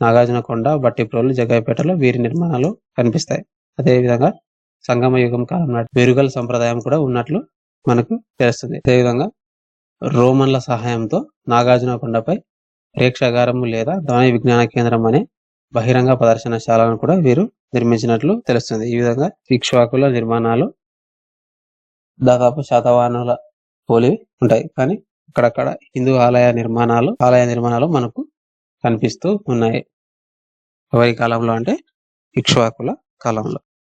నాగార్జునకొండ, బట్టిప్రోలు, జగ్గయ్యపేటలో వీరి నిర్మాణాలు కనిపిస్తాయి. అదేవిధంగా సంగమ యుగం కాలం నాటి వెరుగల్ సంప్రదాయం కూడా ఉన్నట్లు మనకు తెలుస్తుంది. అదేవిధంగా రోమన్ల సహాయంతో నాగార్జునకొండపై ప్రేక్షాగారం లేదా ధ్వని విజ్ఞాన కేంద్రం అనే బహిరంగ ప్రదర్శనశాలను కూడా వీరు నిర్మించినట్లు తెలుస్తుంది. ఈ విధంగా ఇక్ష్వాకుల నిర్మాణాలు దాదాపు శాతవాహనుల పోలి ఉంటాయి. కానీ అక్కడక్కడ హిందూ ఆలయ నిర్మాణాలు మనకు కనిపిస్తూ ఉన్నాయి. ఎవరి కాలంలో అంటే ఇక్ష్వాకుల కాలంలో.